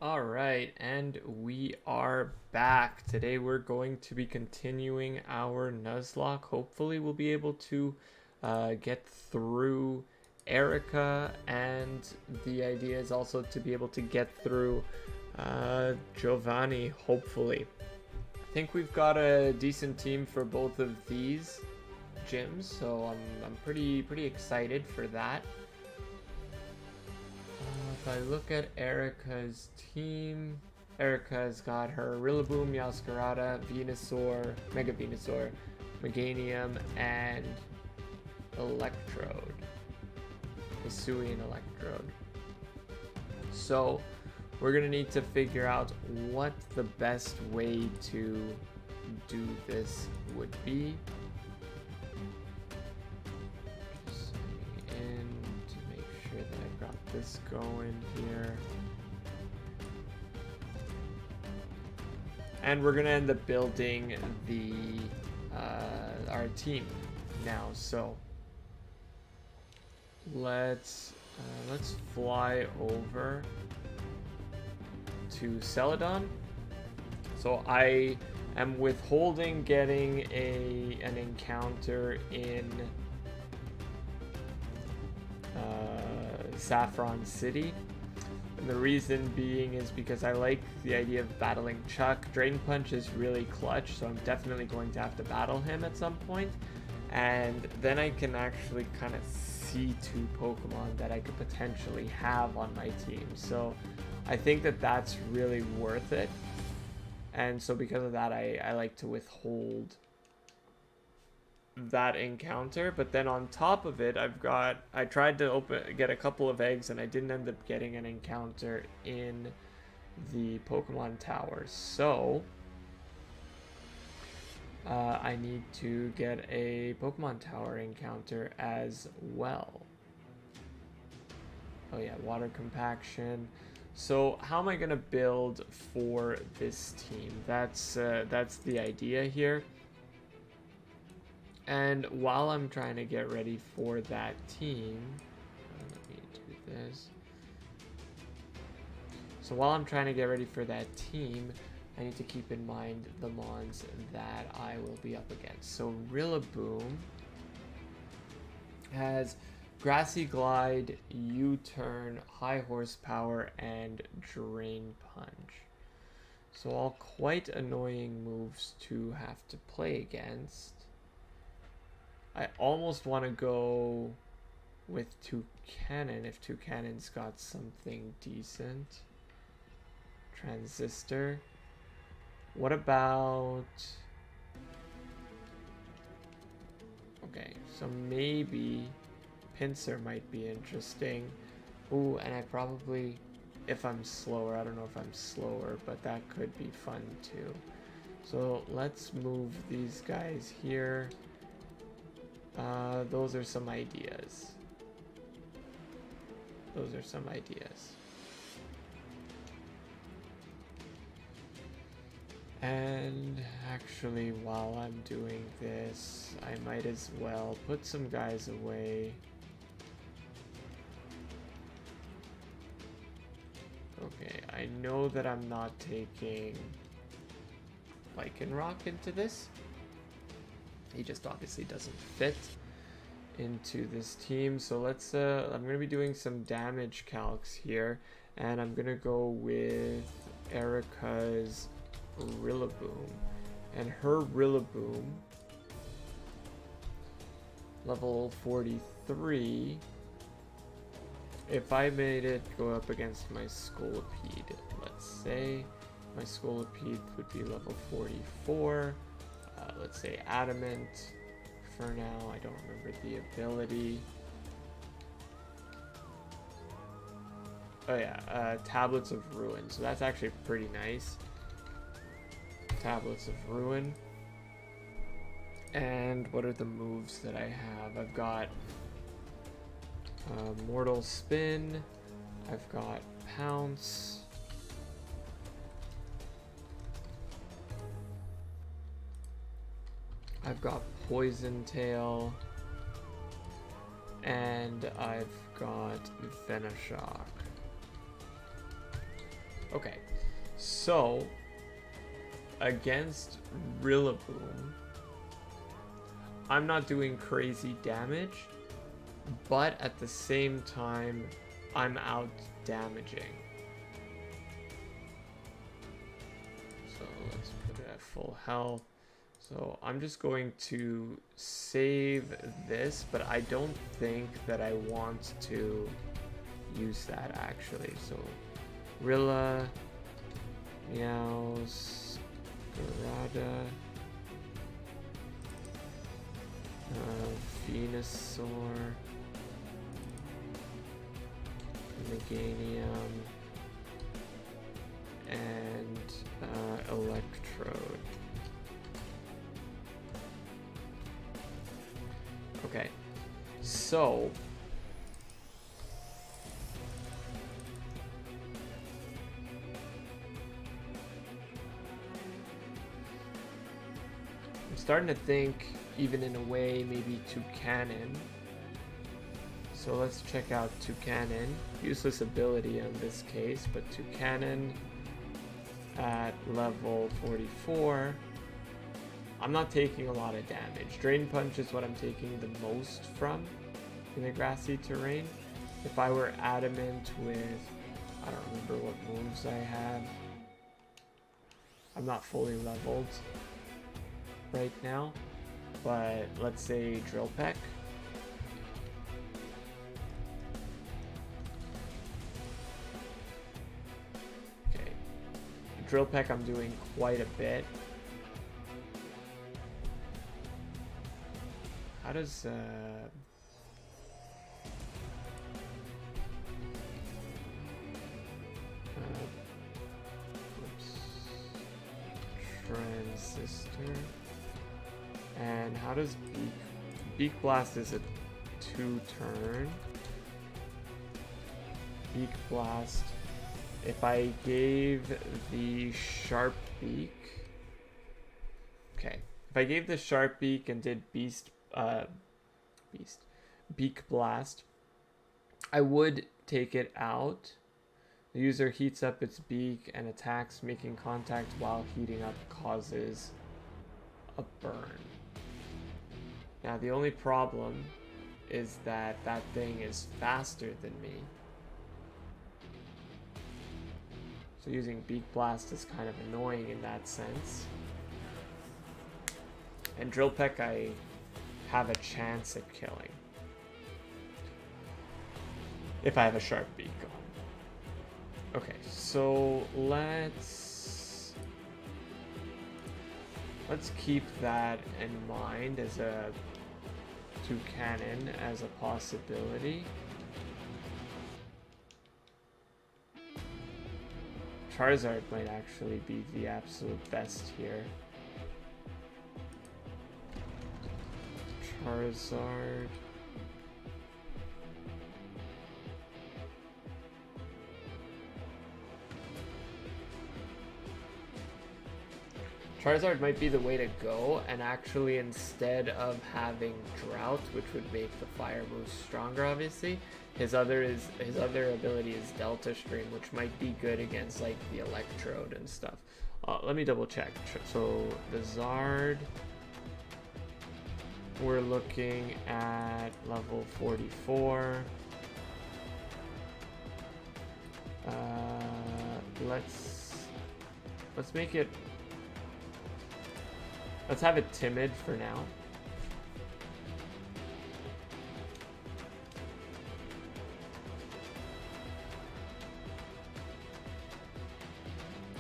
All right, and we are back. Today we're going to be continuing our Nuzlocke. Hopefully we'll be able to get through Erika, and the idea is also to be able to get through Giovanni, hopefully. I think we've got a decent team for both of these gyms, so I'm pretty excited for that. If I look at Erika's team, Erika's got her Rillaboom, Meowscarada, Venusaur, Mega Venusaur, Meganium, and Electrode. Hisuian Electrode. So we're going to need to figure out what the best way to do this would be. This going here, and we're gonna end up building the our team now. So let's fly over to Celadon. So I am withholding getting an encounter in Saffron City, and the reason being is because I like the idea of battling Chuck. Drain Punch is really clutch, so I'm definitely going to have to battle him at some point, and then I can actually kind of see two Pokemon that I could potentially have on my team. So I think that that's really worth it, and so because of that I like to withhold that encounter. But then on top of it, I tried to get a couple of eggs, and I didn't end up getting an encounter in the Pokemon Tower, so I need to get a Pokemon Tower encounter as well. Oh yeah, water compaction. So how am I gonna build for this team? That's the idea here. And while I'm trying to get ready for that team, let me do this. So while I'm trying to get ready for that team, I need to keep in mind the mons that I will be up against. So Rillaboom has Grassy Glide, U-Turn, High Horsepower, and Drain Punch. So all quite annoying moves to have to play against. I almost want to go with Toucannon if Toucannon's got something decent. Transistor. What about... Okay, so maybe Pinsir might be interesting. Ooh, and I probably... If I'm slower, I don't know if I'm slower, but that could be fun too. So let's move these guys here. Those are some ideas. And actually, while I'm doing this, I might as well put some guys away. Okay, I know that I'm not taking Lycanroc into this. He just obviously doesn't fit into this team. So let's I'm gonna be doing some damage calcs here, and I'm gonna go with Erika's Rillaboom, and her Rillaboom, level 43. If I made it go up against my Scolipede, let's say my Scolipede would be level 44. Let's say Adamant for now. I don't remember the ability. Oh yeah, Tablets of Ruin. So that's actually pretty nice. Tablets of Ruin. And what are the moves that I have? I've got Mortal Spin. I've got Pounce. I've got Poison Tail, and I've got Venoshock. Okay, so against Rillaboom, I'm not doing crazy damage, but at the same time, I'm out damaging. So let's put it at full health. So I'm just going to save this, but I don't think that I want to use that actually. So Rilla, Meows, Garada, Venusaur, Meganium, and Electrode. Okay, so I'm starting to think, even in a way, maybe Toucanon. So let's check out Toucanon. Useless ability in this case, but Toucanon at level 44. I'm not taking a lot of damage. Drain Punch is what I'm taking the most from in the grassy terrain. If I were Adamant with, I don't remember what moves I have. I'm not fully leveled right now, but let's say Drill Peck. Okay, Drill Peck I'm doing quite a bit. How does Transistor, and how does Beak Blast is a 2-turn. Beak Blast, if I gave the Sharp Beak, okay, if I gave the Sharp Beak and did Beak Blast, I would take it out. The user heats up its beak and attacks, making contact while heating up causes a burn. Now the only problem is that that thing is faster than me. So using Beak Blast is kind of annoying in that sense. And Drill Peck I have a chance at killing if I have a Sharp Beak on. Okay, so let's keep that in mind as a Toucanon as a possibility. Charizard might actually be the absolute best here. Charizard. Charizard might be the way to go, and actually instead of having Drought, which would make the fire moves stronger obviously, his other ability is Delta Stream, which might be good against like the Electrode and stuff. Let me double check. So the Zard, we're looking at level 44. Let's make it. Let's have it timid for now.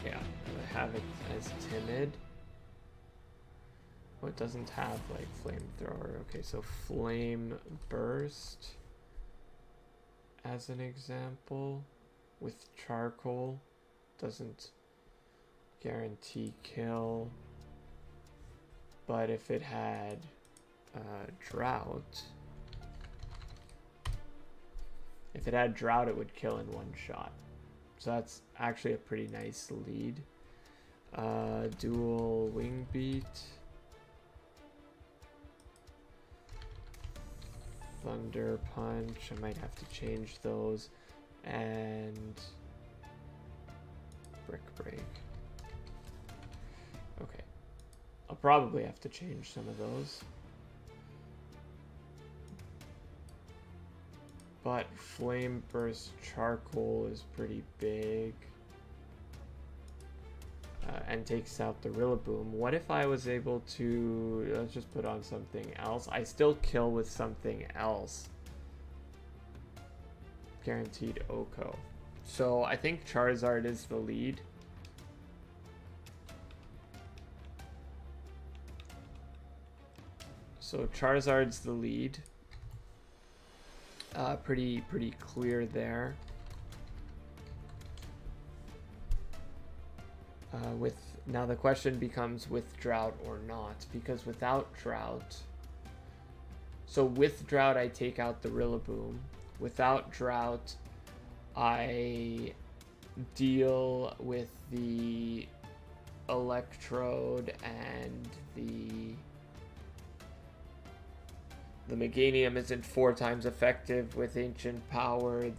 Yeah, have it as timid. Oh, it doesn't have like flamethrower. Okay, so flame burst as an example with charcoal doesn't guarantee kill. But if it had drought, it would kill in one shot. So that's actually a pretty nice lead. Dual Wing Beat, Thunder Punch. I might have to change those, and Brick Break. Okay. I'll probably have to change some of those. But Flame Burst Charcoal is pretty big. And takes out the Rillaboom. What if I was able to... Let's just put on something else. I still kill with something else. Guaranteed Oko. So I think Charizard is the lead. So Charizard's the lead. Pretty clear there. Now the question becomes with Drought or not, because without Drought, so with Drought I take out the Rillaboom. Without Drought, I deal with the Electrode and the Meganium isn't 4 times effective with Ancient Power.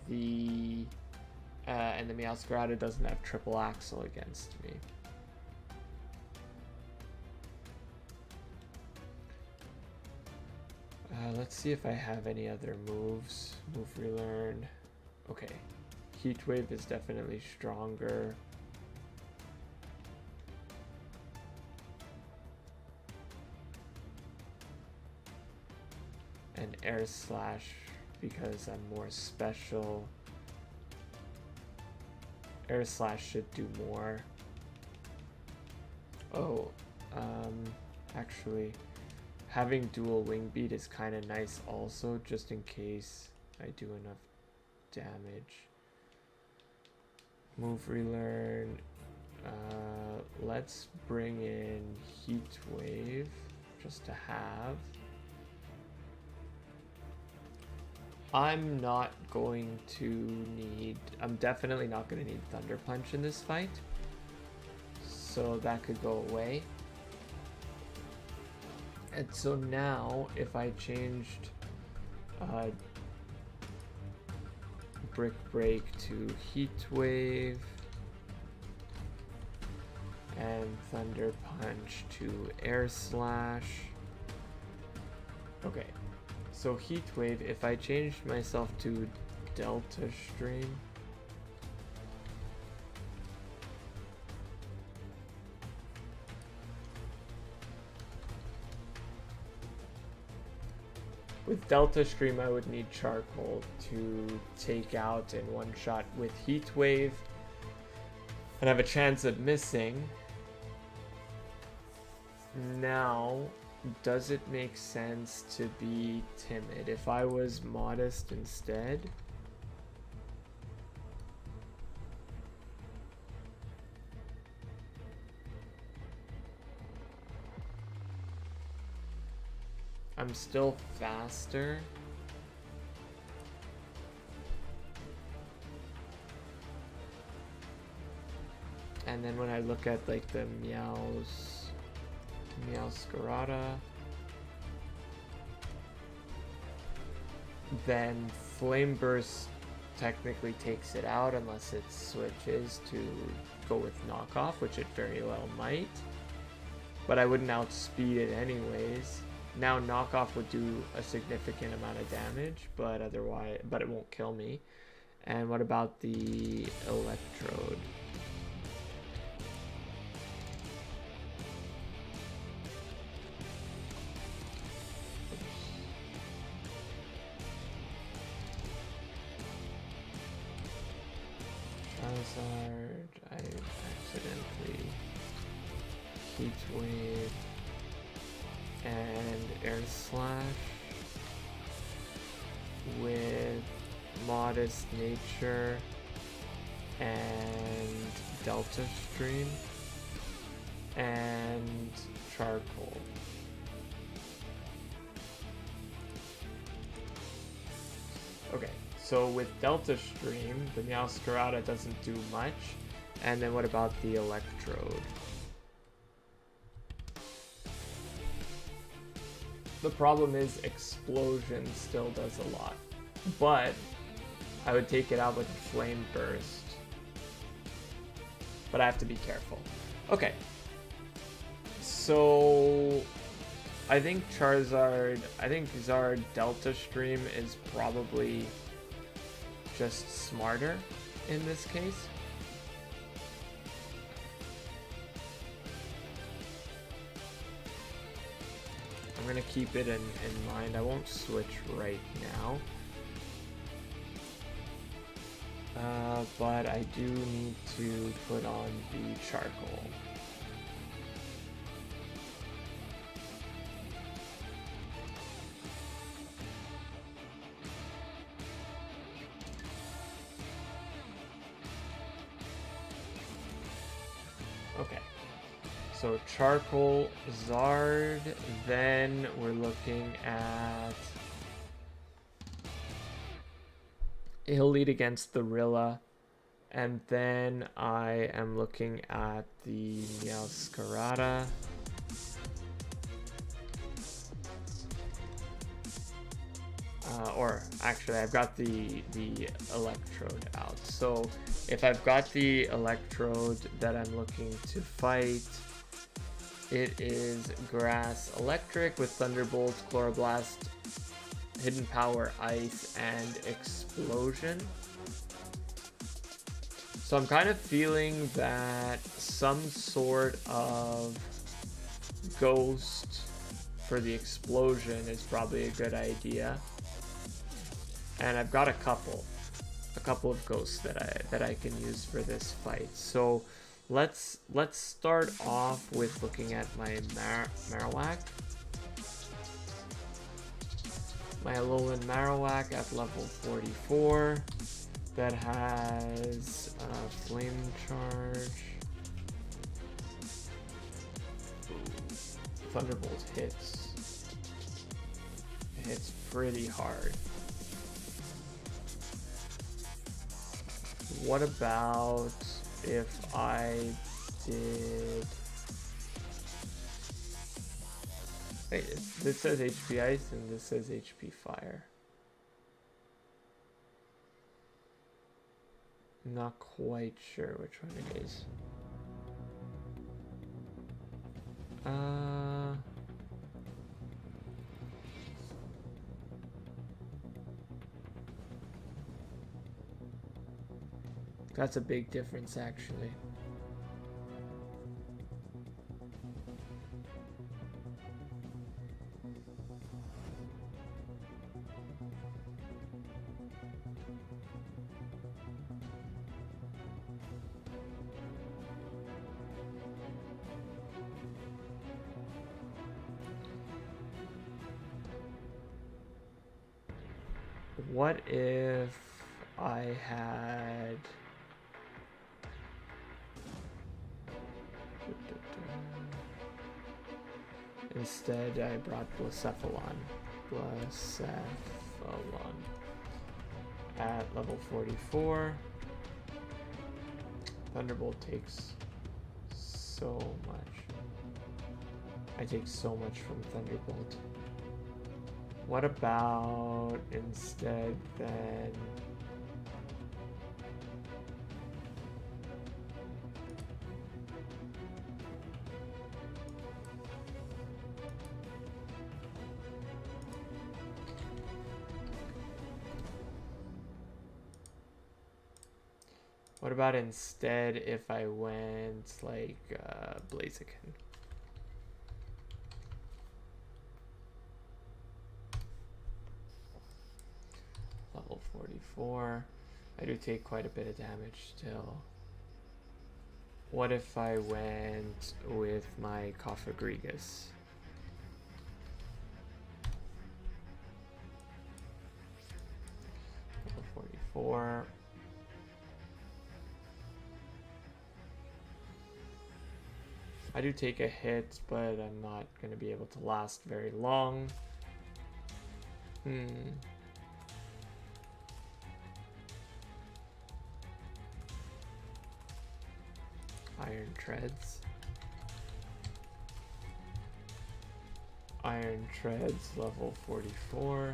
And the Meowscarada doesn't have Triple Axle against me. Let's see if I have any other moves. Move Relearn. Okay. Heat Wave is definitely stronger. And Air Slash because I'm more special. Air Slash should do more. Oh, actually, having dual Wing Beat is kind of nice also, just in case I do enough damage. Move Relearn. Let's bring in Heat Wave just to have. I'm definitely not going to need Thunder Punch in this fight. So that could go away. And so now, if I changed Brick Break to Heat Wave and Thunder Punch to Air Slash. Okay. So Heat Wave, if I changed myself to Delta Stream, with Delta Stream I would need Charcoal to take out in one shot with Heat Wave and have a chance of missing. Now, does it make sense to be timid? If I was modest instead, I'm still faster. And then when I look at like the Meowscarada, then Flame Burst technically takes it out unless it switches to go with Knockoff, which it very well might. But I wouldn't outspeed it anyways. Now Knockoff would do a significant amount of damage, but it won't kill me. And what about the Electrode? Charizard, I accidentally Heat Wave and Air Slash with Modest Nature and Delta Stream and Charcoal. Okay, so with Delta Stream, the Meowscarada doesn't do much. And then what about the Electrode? The problem is Explosion still does a lot, but I would take it out with Flame Burst. but I have to be careful. Okay. So I think Zard Delta Stream is probably just smarter in this case. I'm gonna keep it in mind. I won't switch right now. But I do need to put on the charcoal. Okay. So charcoal, Zard, then we're looking at... He'll lead against the Rilla, and then I am looking at the Meowscarada. Or actually, I've got the Electrode out. So if I've got the Electrode that I'm looking to fight, it is Grass Electric with Thunderbolt, Chloroblast, Hidden Power, Ice, and Explosion. So I'm kind of feeling that some sort of Ghost for the Explosion is probably a good idea. And I've got a couple of Ghosts that I can use for this fight. So let's start off with looking at my Marowak. My Alolan Marowak at level 44 that has Flame Charge. Ooh, Thunderbolt hits. It hits pretty hard. What about if I did... Wait, this says HP Ice and this says HP Fire. Not quite sure which one it is. That's a big difference, actually. What if I had... Instead, I brought Blacephalon. At level 44. Thunderbolt takes so much. I take so much from Thunderbolt. What about instead then... What about instead if I went like Blaziken? Level 44. I do take quite a bit of damage still. What if I went with my Coffagrigus? Level 44. I do take a hit, but I'm not going to be able to last very long. Iron Treads. Iron Treads, level 44.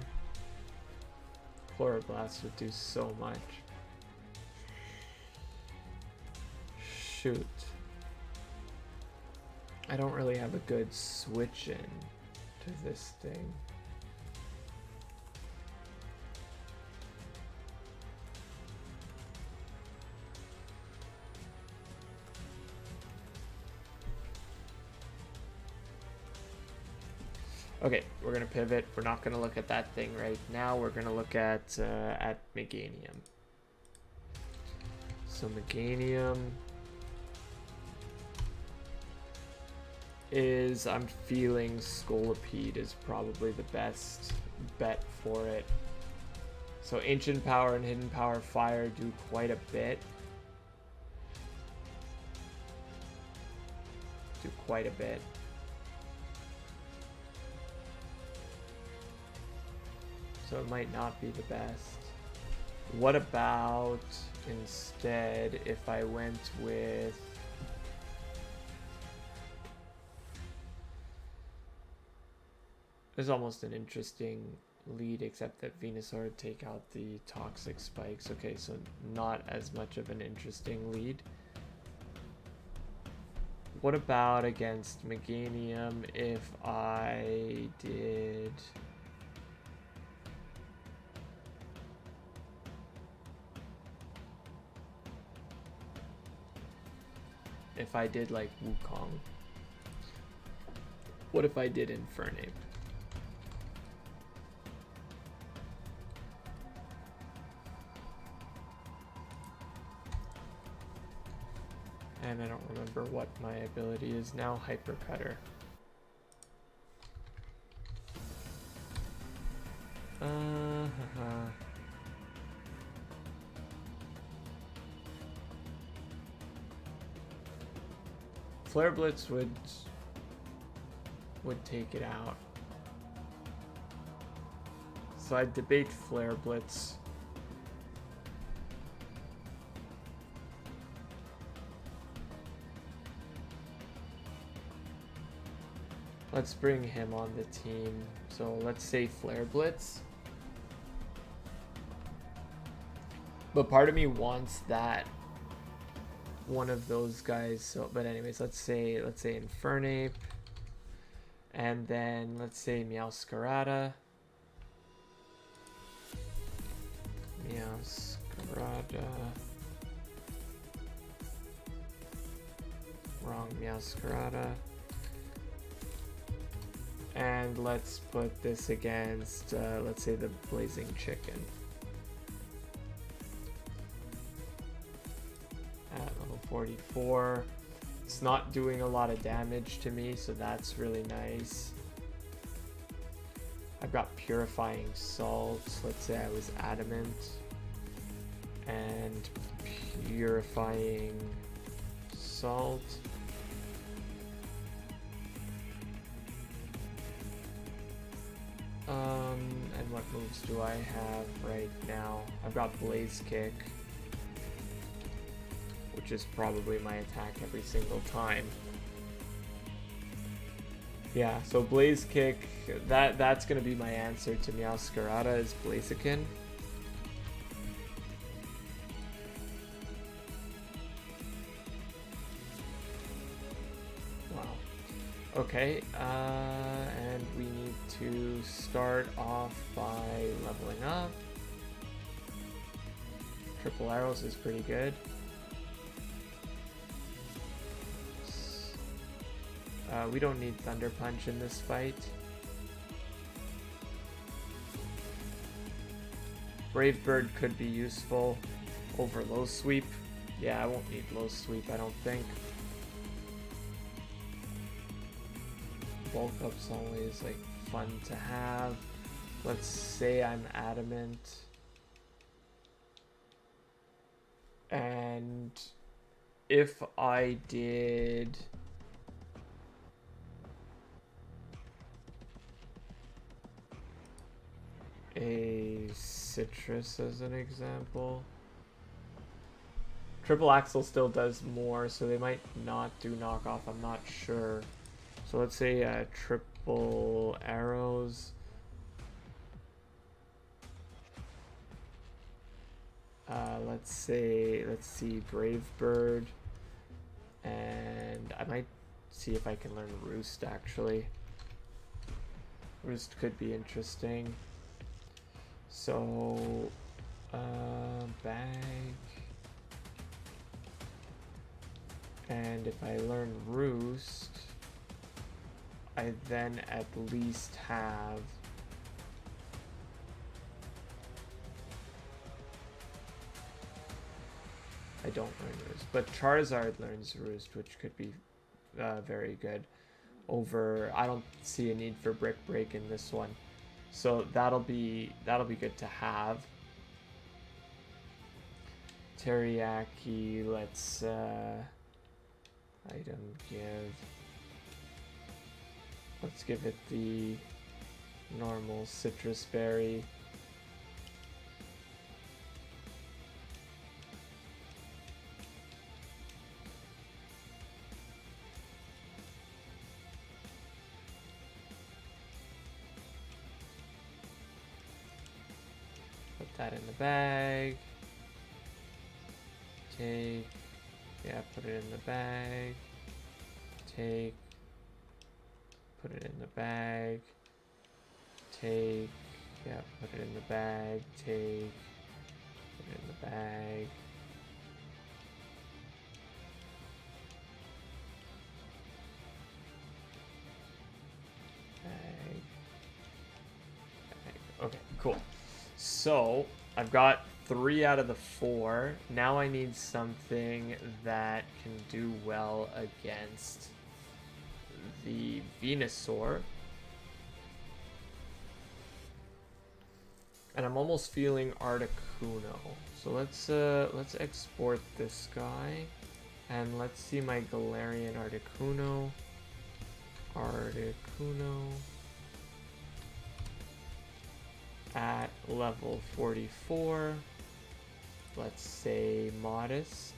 Chloroblast would do so much. shoot. I don't really have a good switch in to this thing. Okay, we're gonna pivot. We're not gonna look at that thing right now. We're gonna look at Meganium. So Meganium is, I'm feeling Scolipede is probably the best bet for it. So Ancient Power and Hidden Power Fire do quite a bit. So it might not be the best. What about instead if I went with there's almost an interesting lead, except that Venusaur would take out the toxic spikes. Okay, so not as much of an interesting lead. What about against Meganium if I did like Wukong? What if I did Infernape? And I don't remember what my ability is now. Hyper Cutter. Flare Blitz would take it out. So I'd debate Flare Blitz. Let's bring him on the team. So let's say Flare Blitz. But part of me wants that one of those guys. So, but anyways, let's say Infernape, and then let's say Meowscarada. Wrong Meowscarada. And let's put this against, let's say the Blazing Chicken. At level 44. It's not doing a lot of damage to me, so that's really nice. I've got Purifying Salt. Let's say I was Adamant. And Purifying Salt. And what moves do I have right now? I've got Blaze Kick, which is probably my attack every single time. Yeah, so Blaze Kick, that's gonna be my answer to Meowscarada is Blaziken. Okay, and we need to start off by leveling up. Triple Arrows is pretty good. We don't need Thunder Punch in this fight. Brave Bird could be useful over Low Sweep. Yeah, I won't need Low Sweep, I don't think. Bulk Up's always like fun to have. Let's say I'm Adamant. And if I did a Citrus as an example, Triple Axle still does more, so they might not do knockoff, I'm not sure. So let's say Triple Arrows. Let's see, Brave Bird. And I might see if I can learn Roost, actually. Roost could be interesting. So, bag. And if I learn Roost, I then at least have I don't learn Roost, but Charizard learns Roost, which could be very good. Over, I don't see a need for Brick Break in this one, so that'll be good to have. Teriyaki, let's item give. Let's give it the normal citrus berry. Put that in the bag. Take, yeah, put it in the bag. Take, put it in the bag. Take, yeah, put it in the bag. Take, put it in the bag. Bag. Bag. Okay, cool. So I've got 3 out of the 4. Now I need something that can do well against the Venusaur. And I'm almost feeling Articuno. So let's export this guy. And let's see my Galarian Articuno. Articuno. At level 44. Let's say modest.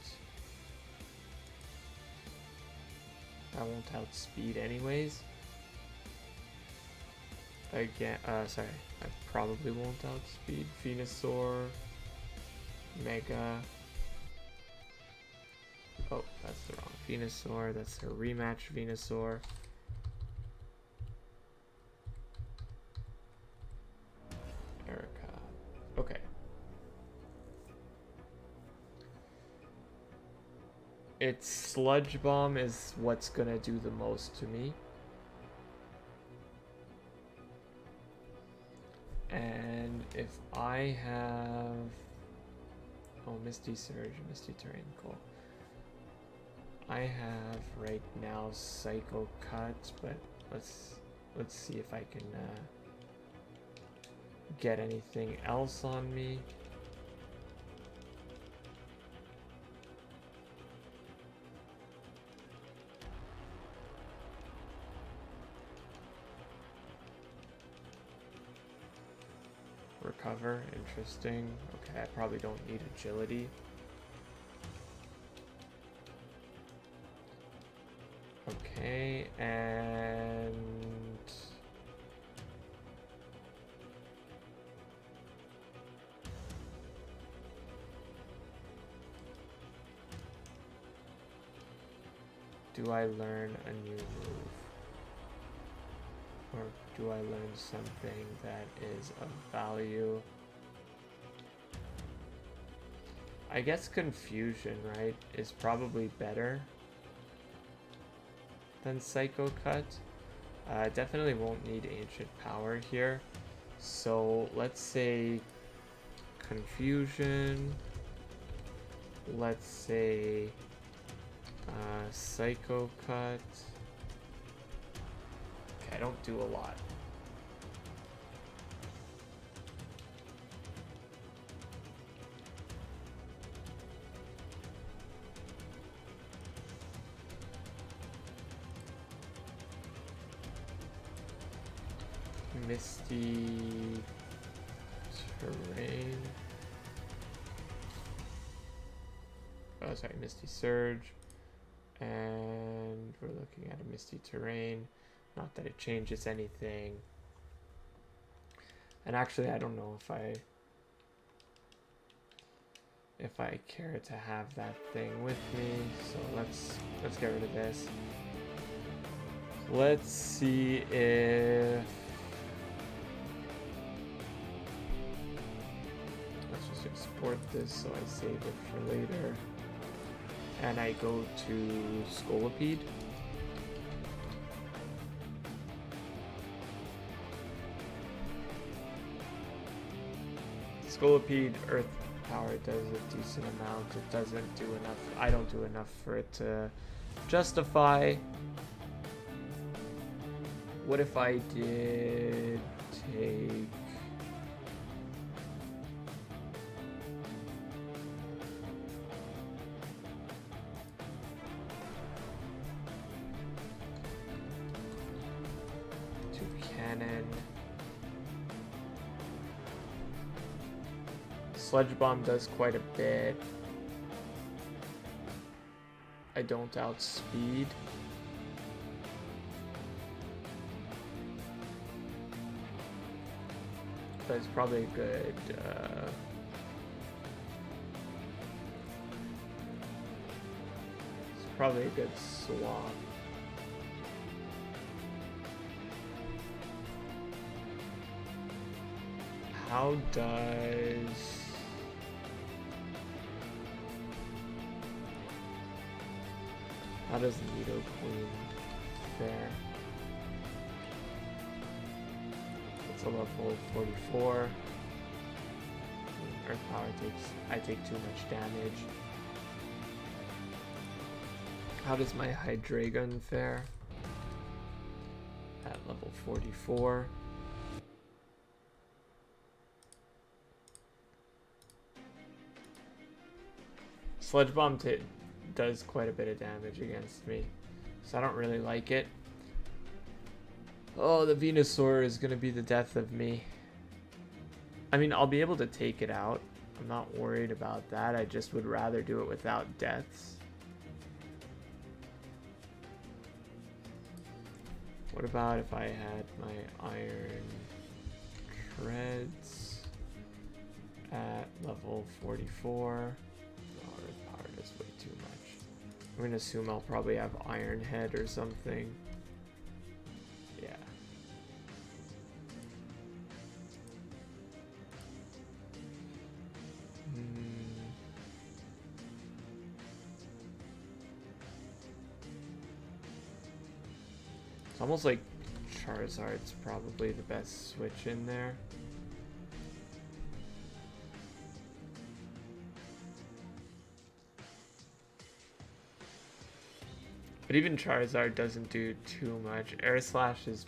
I won't outspeed anyways. Again, sorry, I probably won't outspeed. Venusaur, Mega. Oh, that's the wrong Venusaur. That's a rematch Venusaur. Erika. Okay. Its Sludge Bomb is what's gonna do the most to me. And if I have... Oh, Misty Surge, Misty Terrain, cool. I have right now Psycho Cut, but let's see if I can get anything else on me. Recover, interesting. Okay, I probably don't need agility. Okay, and do I learn a new move? Or do I learn something that is of value? I guess Confusion, right, is probably better than Psycho Cut. Definitely won't need Ancient Power here. So let's say Confusion. Let's say Psycho Cut. Okay, I don't do a lot. Misty Terrain. Oh, sorry, Misty Surge. And we're looking at a Misty Terrain. Not that it changes anything. And actually, I don't know if I... if I care to have that thing with me. So let's get rid of this. Let's see if let's just export this so I save it for later. And I go to Scolipede. Scolipede Earth Power does a decent amount. It doesn't do enough. I don't do enough for it to justify. What if I did take... two cannon. Sludge Bomb does quite a bit. I don't outspeed. But it's probably a good it's probably a good swap. How does Nido Queen fare? It's a level 44. Earth Power I take too much damage. How does my Hydreigon fare? At level 44. Sludge Bomb does quite a bit of damage against me, so I don't really like it. Oh, the Venusaur is going to be the death of me. I mean, I'll be able to take it out. I'm not worried about that. I just would rather do it without deaths. What about if I had my Iron Treads at level 44? Oh, Earth Power does way too much. I'm going to assume I'll probably have Iron Head or something. Yeah. It's almost like Charizard's probably the best switch in there. But even Charizard doesn't do too much. Air Slash is...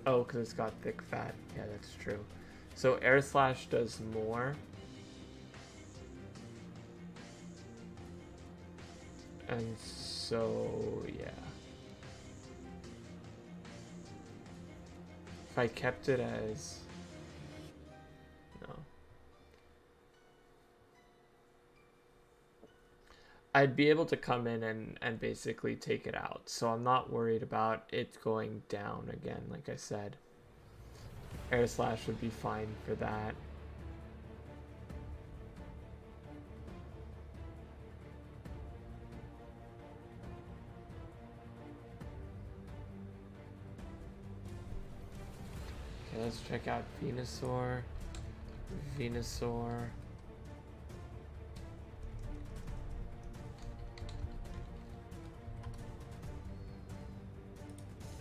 Oh, because it's got thick fat. Yeah, that's true. So Air Slash does more. And so, yeah. If I kept it as... No. I'd be able to come in and basically take it out. So I'm not worried about it going down again, like I said. Air Slash would be fine for that. Okay, let's check out Venusaur. Venusaur.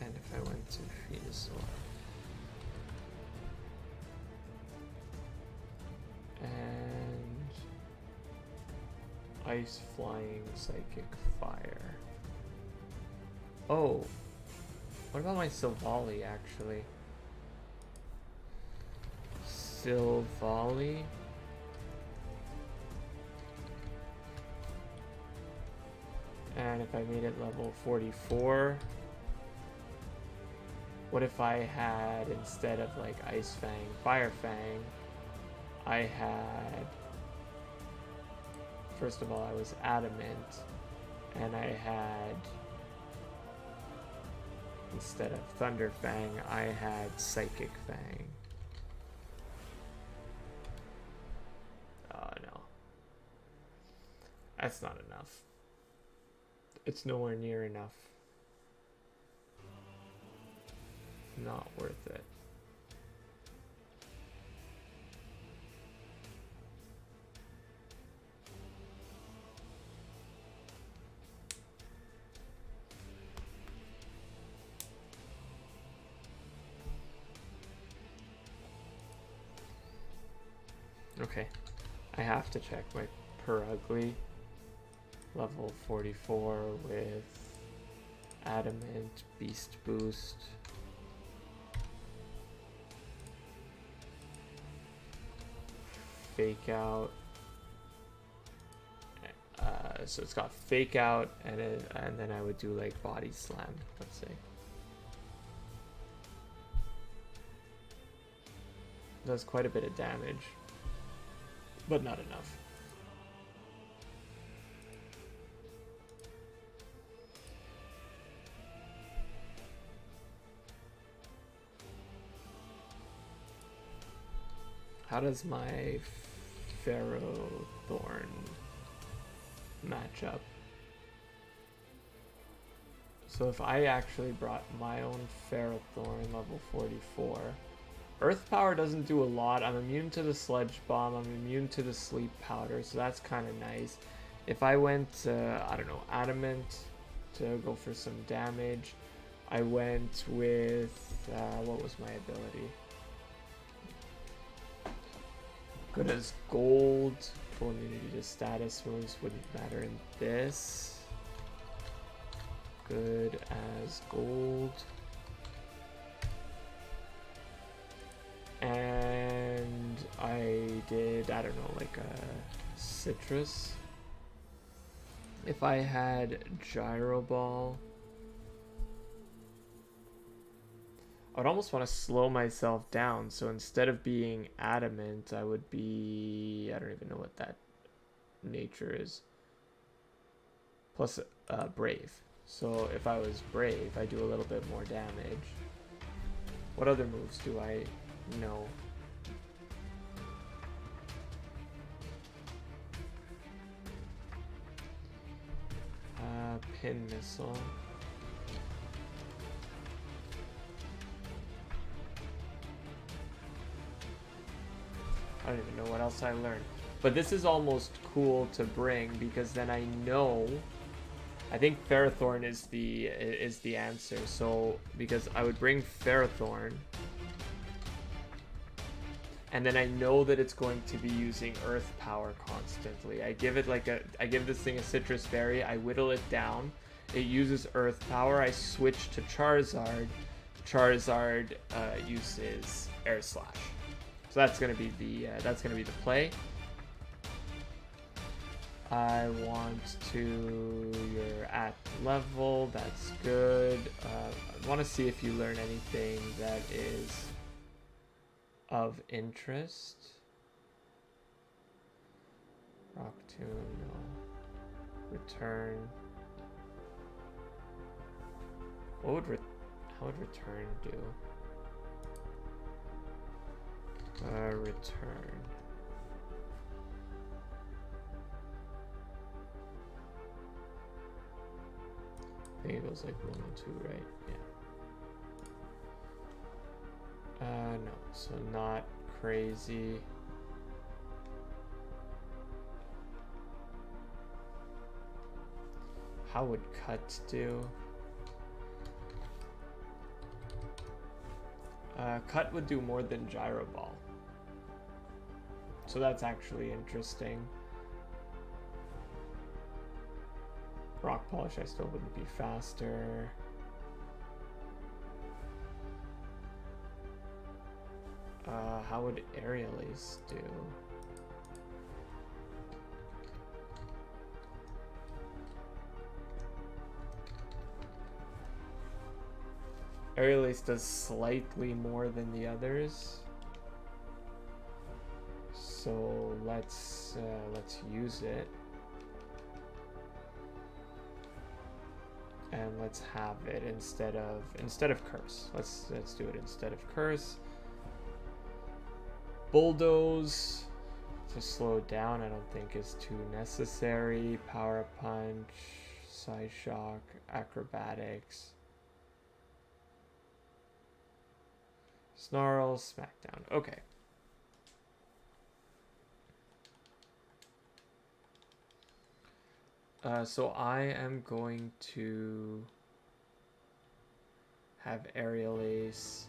And if I went to Venusaur. And Ice Flying Psychic Fire. Oh, what about my Silvally actually? Silvally. And if I made it level 44, what if I had, instead of like Ice Fang, Fire Fang, I had, first of all, I was Adamant, and I had, instead of Thunder Fang, I had Psychic Fang. That's not enough. It's nowhere near enough. Not worth it. Okay, I have to check my per ugly. Level 44 with adamant beast boost. Fake out. So it's got fake out, and then I would do like body slam, let's say. Does quite a bit of damage, but not enough. How does my Pharaoh Thorn match up? So if I actually brought my own Pharaoh Thorn level 44, Earth Power doesn't do a lot. I'm immune to the Sludge Bomb. I'm immune to the Sleep Powder, so that's kind of nice. If I went, I don't know, Adamant to go for some damage, I went with, what was my ability? Good as Gold. Full immunity to status moves wouldn't matter in this. Good as Gold. And I did, I don't know, like a Citrus. If I had Gyro Ball, I would almost want to slow myself down. So instead of being adamant, I would be, I don't even know what that nature is. Plus brave. So if I was brave, I do a little bit more damage. What other moves do I know? Pin Missile. I don't even know what else I learned. But this is almost cool to bring because then I know. I think Ferrothorn is the answer. So because I would bring Ferrothorn, and then I know that it's going to be using Earth Power constantly. I give this thing a Citrus Berry. I whittle it down. It uses Earth Power. I switch to Charizard. Charizard uses Air Slash. So that's gonna be the play. I want to. You're at level. That's good. I want to see if you learn anything that is of interest. Rock Tomb, no. Return. How would return do? Return. I think it goes like 1 and 2, right? Yeah. No, so not crazy. How would cut do? Cut would do more than Gyro Ball. So that's actually interesting. Rock Polish, I still wouldn't be faster. How would Aerial Ace do? Aerial Ace does slightly more than the others. So let's use it. And let's have it instead of Curse. Let's do it instead of Curse. Bulldoze. To slow down, I don't think is too necessary. Power punch, side shock, acrobatics, snarl, smackdown. Okay. So I am going to have aerial ace.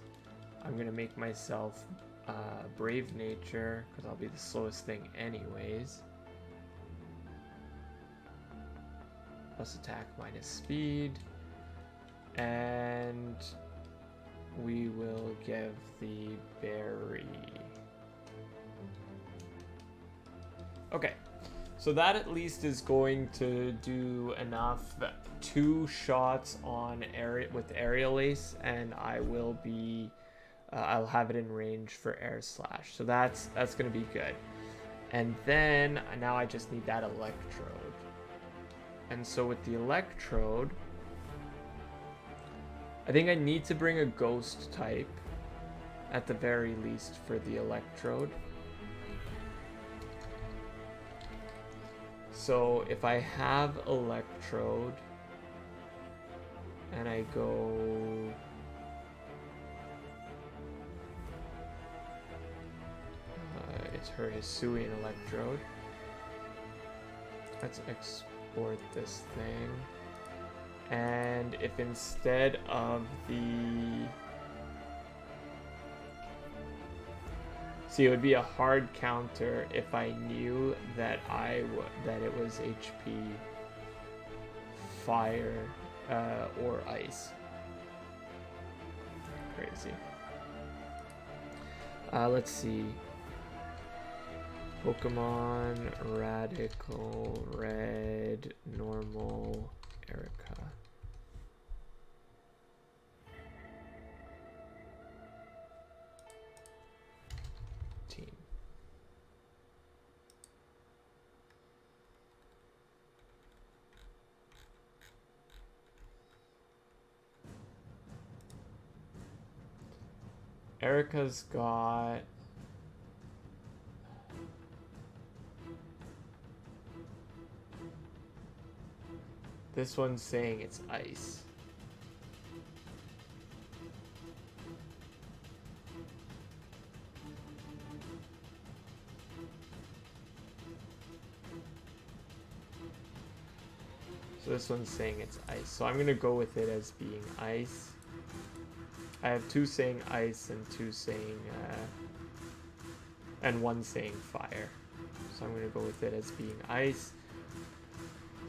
I'm gonna make myself brave nature because I'll be the slowest thing anyways. Plus attack minus speed, and we will give the berry. Okay, so that at least is going to do enough. 2 shots on with aerial ace, and I will be I'll have it in range for air slash, so that's gonna be good. And then now I just need that electrode, and so with the electrode I think I need to bring a ghost type at the very least for the electrode. So if I have electrode and I go it's her Hisuian electrode. Let's export this thing. And if instead of the... See, it would be a hard counter if I knew that that it was HP fire or ice. Crazy. Let's see. Pokemon, Radical, Red, Normal, Erika. Team. Erika's got... This one's saying it's ice. So this one's saying it's ice. So I'm gonna go with it as being ice. I have 2 saying ice and 2 saying and 1 saying fire. So I'm gonna go with it as being ice.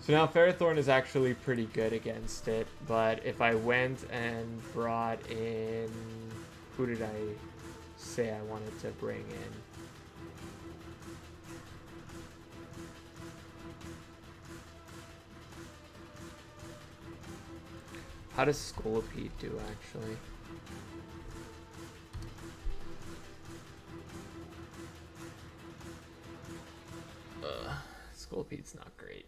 So now Ferrothorn is actually pretty good against it, but if I went and brought in... Who did I say I wanted to bring in? How does Scolipede do, actually? Scolipede's not great.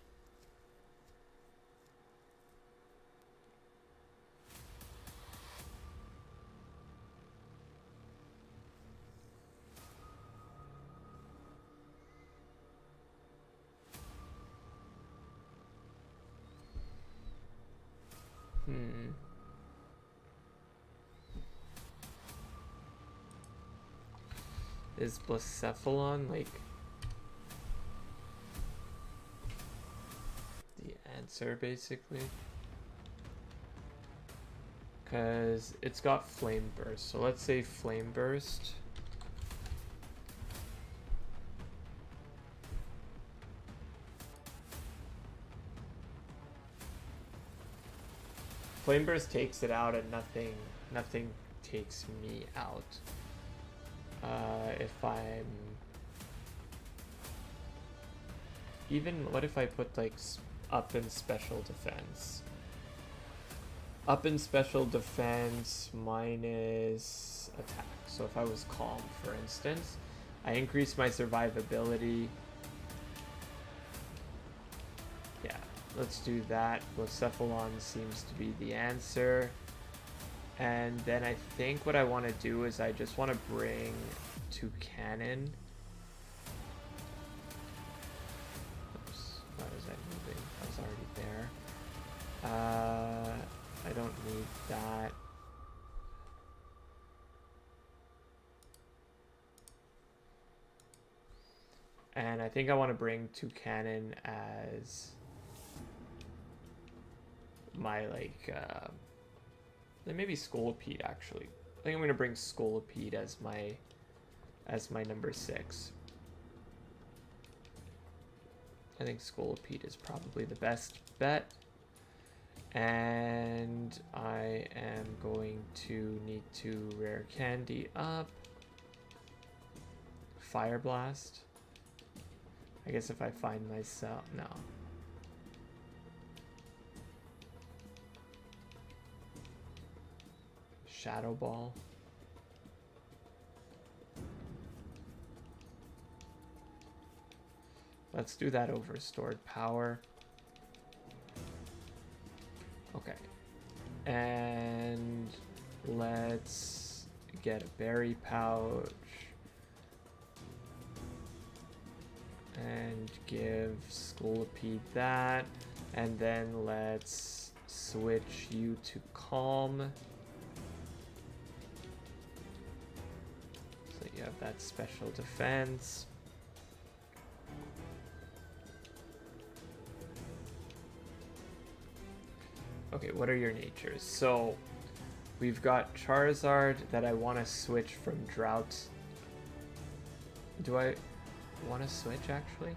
Is Blacephalon like the answer basically? Because it's got Flame Burst. So let's say Flame Burst. Flame Burst takes it out and nothing takes me out. If I'm... Even, what if I put like up in special defense? Up in special defense minus attack. So if I was calm, for instance, I increase my survivability. Yeah, let's do that. Blacephalon seems to be the answer. And then I think what I want to do is I just want to bring 2 cannon. And I think I want to bring Toucanon as my, like, maybe Scolipede, actually. I think I'm going to bring Scolipede as my number 6. I think Scolipede is probably the best bet. And I am going to need to rare candy up. Fire Blast. I guess if I find myself... No. Shadow Ball. Let's do that over stored power. Okay. And let's get a berry pouch. And give Scolipede that. And then let's switch you to Calm. So you have that special defense. Okay, what are your natures? So we've got Charizard that I want to switch from Drought. Do I want to switch, actually?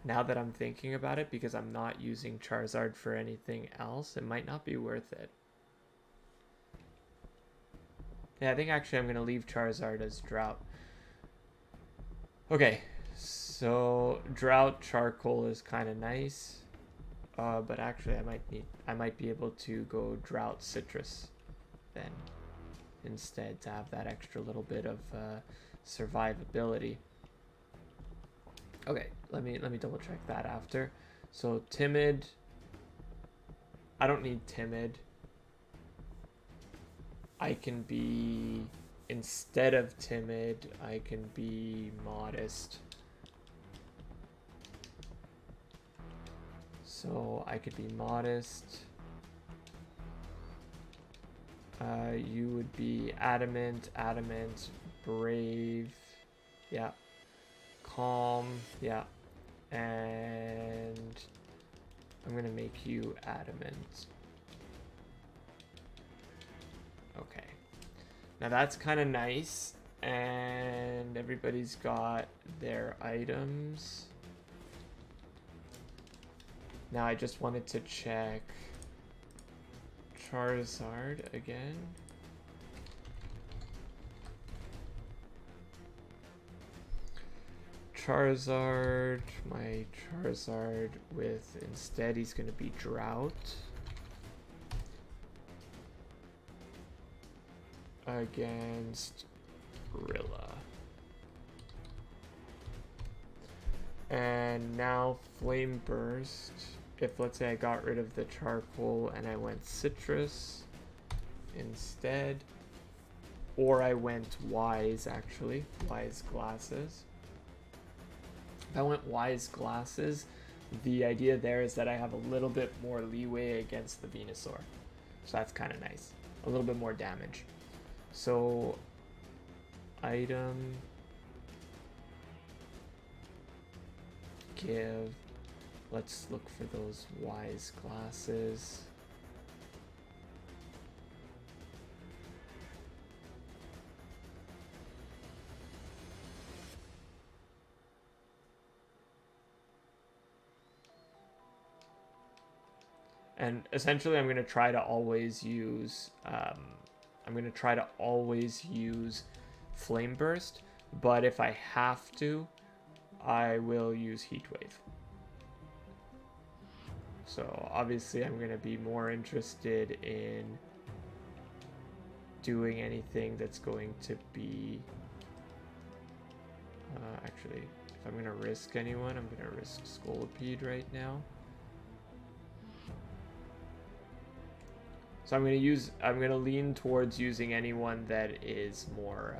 Now that I'm thinking about it, because I'm not using Charizard for anything else, it might not be worth it. Yeah, I think actually I'm going to leave Charizard as Drought. Okay, so Drought Charcoal is kind of nice. But actually I might be able to go Drought Citrus then instead to have that extra little bit of survivability. Okay, let me double check that after. So Timid, I don't need Timid. I can be, instead of Timid, I can be Modest. So I could be Modest. You would be Adamant, Brave, yeah. Calm, yeah. And I'm gonna make you Adamant. Okay. Now that's kind of nice. And everybody's got their items. Now I just wanted to check Charizard again. Charizard, my Charizard with, instead he's going to be Drought. Against Rilla. And now Flame Burst. If, let's say, I got rid of the charcoal and I went citrus instead, or I went wise, actually, wise glasses. If I went wise glasses, the idea there is that I have a little bit more leeway against the Venusaur. So that's kind of nice. A little bit more damage. So, item, give. Let's look for those wise glasses. And essentially I'm going to try to always use Flame Burst, but if I have to, I will use Heat Wave. So obviously I'm going to be more interested in doing anything that's going to be... actually, if I'm going to risk anyone, I'm going to risk Scolipede right now. So I'm going to lean towards using anyone that is more...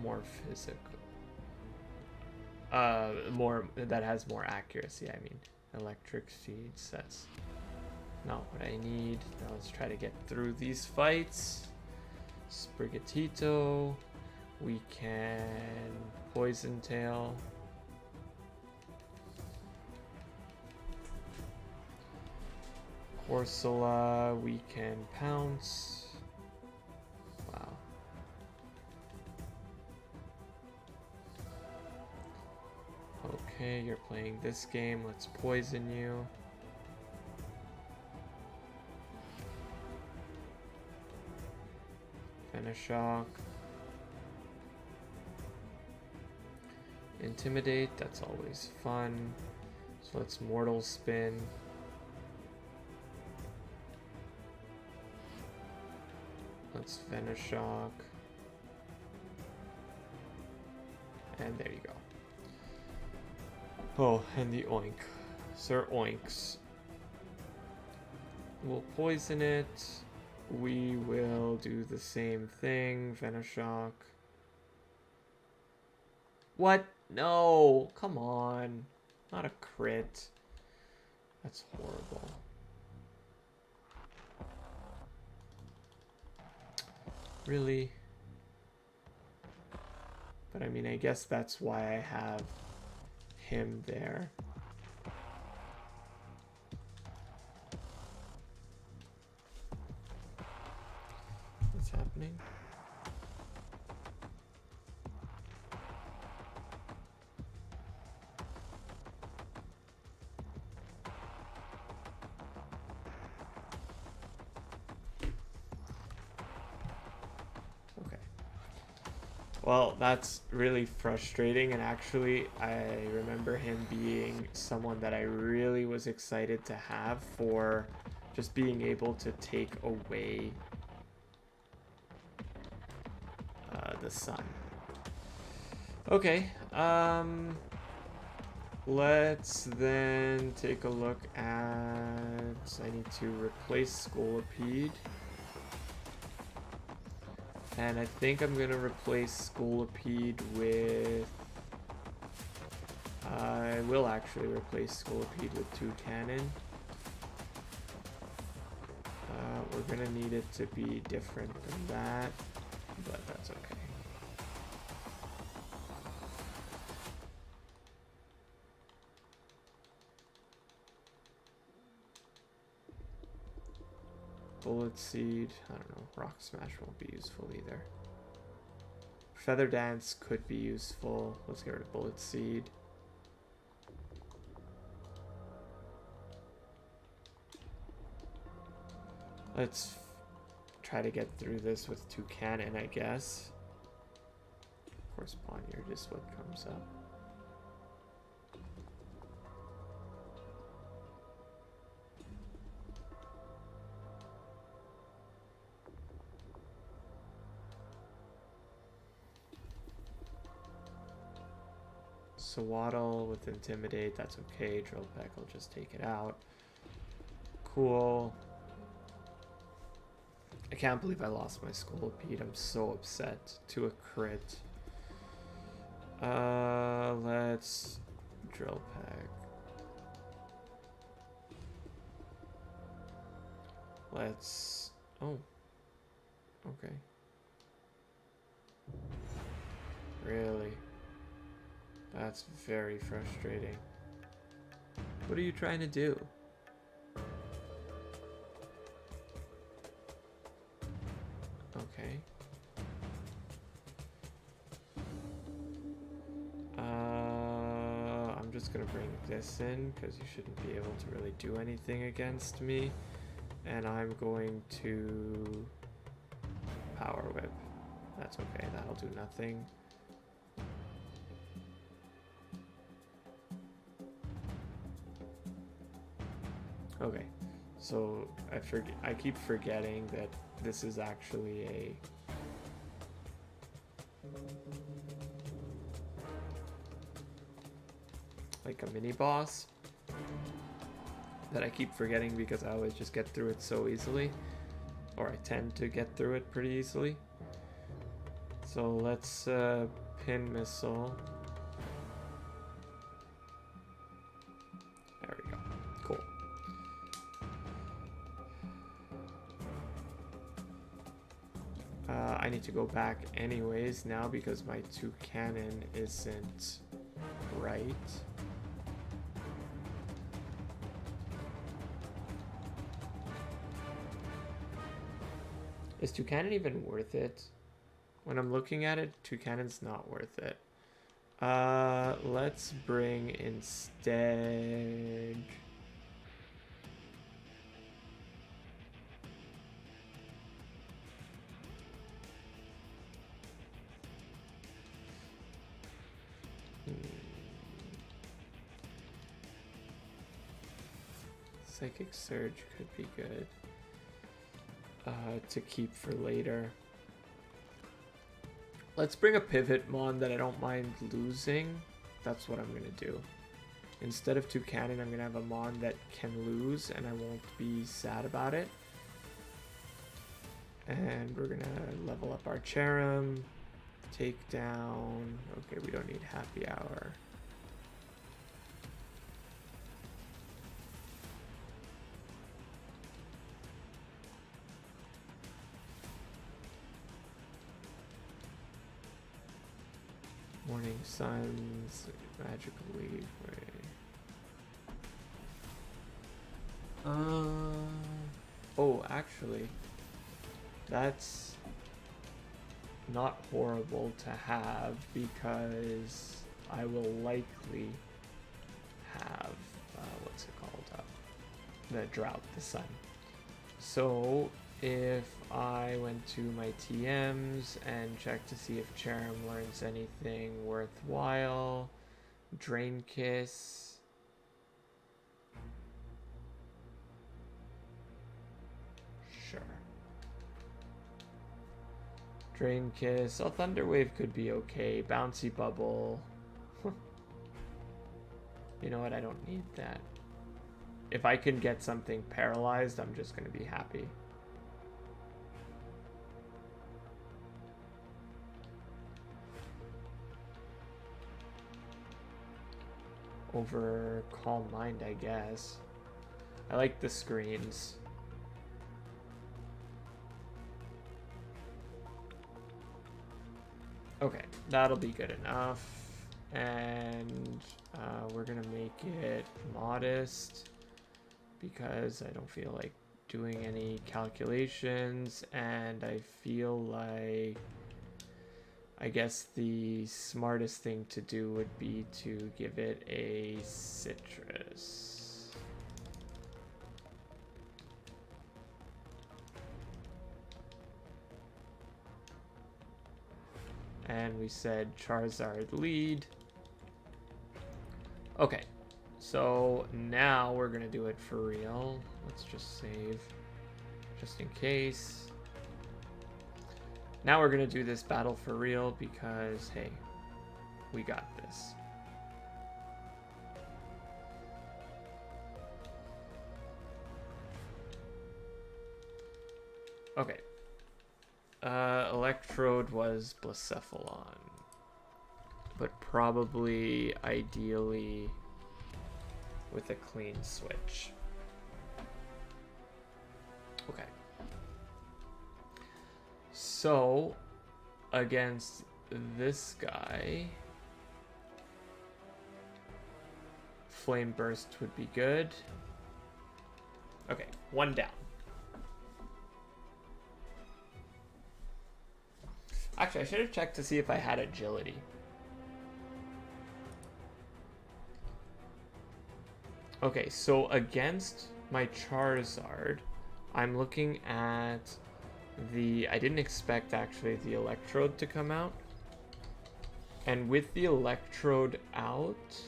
more physical. That has more accuracy, I mean. Electric Seeds, that's not what I need. Now let's try to get through these fights. Sprigatito. We can Poison Tail. Corsola, we can Pounce. Wow. Okay, you're playing this game. Let's poison you. Venoshock. Intimidate, that's always fun. So let's Mortal Spin. Let's Venoshock. And there you go. Oh, and the Oink. Sir Oinks. We'll poison it. We will do the same thing. Venoshock. What? No! Come on. Not a crit. That's horrible. Really? But I mean, I guess that's why I have him there. What's happening? Well, that's really frustrating, and actually I remember him being someone that I really was excited to have for just being able to take away the sun. Okay, let's then take a look at, I need to replace Scolipede. And I think I'm going to replace Scolipede with... I will actually replace Scolipede with Toucannon. We're going to need it to be different than that, but that's okay. Bullet Seed, I don't know, Rock Smash won't be useful either. Feather Dance could be useful. Let's get rid of Bullet Seed. Let's try to get through this with Toucannon, I guess. Of course, Poniard is what comes up. Swaddle with Intimidate, that's okay. Drill Peck will just take it out. Cool. I can't believe I lost my Scolipede. I'm so upset to a crit. Let's Drill Peck. Let's... Oh. Okay. Really? That's very frustrating. What are you trying to do? Okay. I'm just gonna bring this in because you shouldn't be able to really do anything against me. And I'm going to Power Whip. That's okay, that'll do nothing. Okay, so I keep forgetting that this is actually a like a mini boss that I keep forgetting because I always just get through it so easily, or I tend to get through it pretty easily. So let's Pin Missile. There we go. Cool. I need to go back anyways now because my 2 cannon isn't right. Is 2 cannon even worth it? When I'm looking at it, 2 cannon's not worth it. Let's bring instead... Psychic Surge could be good to keep for later. Let's bring a pivot mon that I don't mind losing. That's what I'm going to do. Instead of 2 cannon, I'm going to have a mon that can lose and I won't be sad about it. And we're going to level up our Cherim. Take down... Okay, we don't need Happy Hour. Morning Suns, Magical Leaf. Oh, actually, that's not horrible to have because I will likely have what's it called? The Drought, the Sun. So if I went to my TMs and checked to see if Cherim learns anything worthwhile, Drain Kiss. Sure. Drain Kiss. Oh, Thunder Wave could be okay. Bouncy Bubble. You know what? I don't need that. If I can get something paralyzed, I'm just going to be happy. Over Calm Mind, I guess. I like the screens. Okay, that'll be good enough. And we're gonna make it modest because I don't feel like doing any calculations, and I feel like I guess the smartest thing to do would be to give it a citrus. And we said Charizard lead. Okay, so now we're gonna do it for real. Let's just save, just in case. Now we're gonna do this battle for real because, hey, we got this. Okay. Electrode was Blacephalon, but probably, ideally, with a clean switch. Okay. So, against this guy, Flame Burst would be good. Okay, 1 down. Actually, I should have checked to see if I had agility. Okay, so against my Charizard, I'm looking at the... I didn't expect, actually, the Electrode to come out. And with the Electrode out...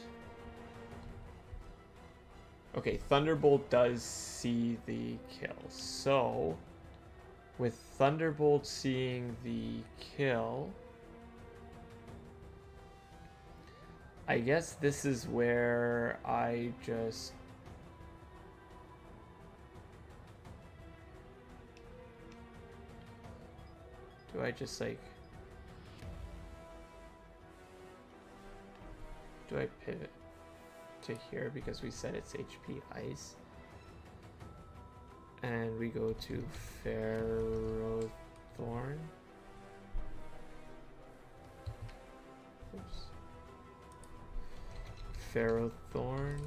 Okay, Thunderbolt does see the kill. So, with Thunderbolt seeing the kill, I guess this is where I just... Do I just, like... Do I pivot to here because we said it's HP Ice? And we go to Ferrothorn. Ferrothorn.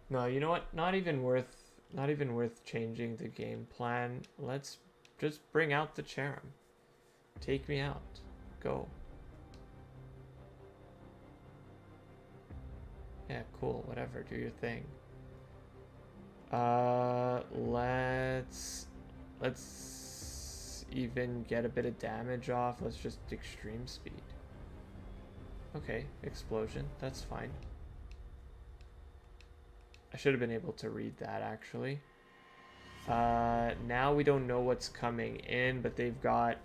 No, you know what? Not even worth changing the game plan. Let's just bring out the Cherrim. Take me out. Go. Yeah, cool. Whatever. Do your thing. Let's even get a bit of damage off. Let's just extreme speed. Okay, explosion. That's fine. I should have been able to read that, actually. Now we don't know what's coming in, but they've got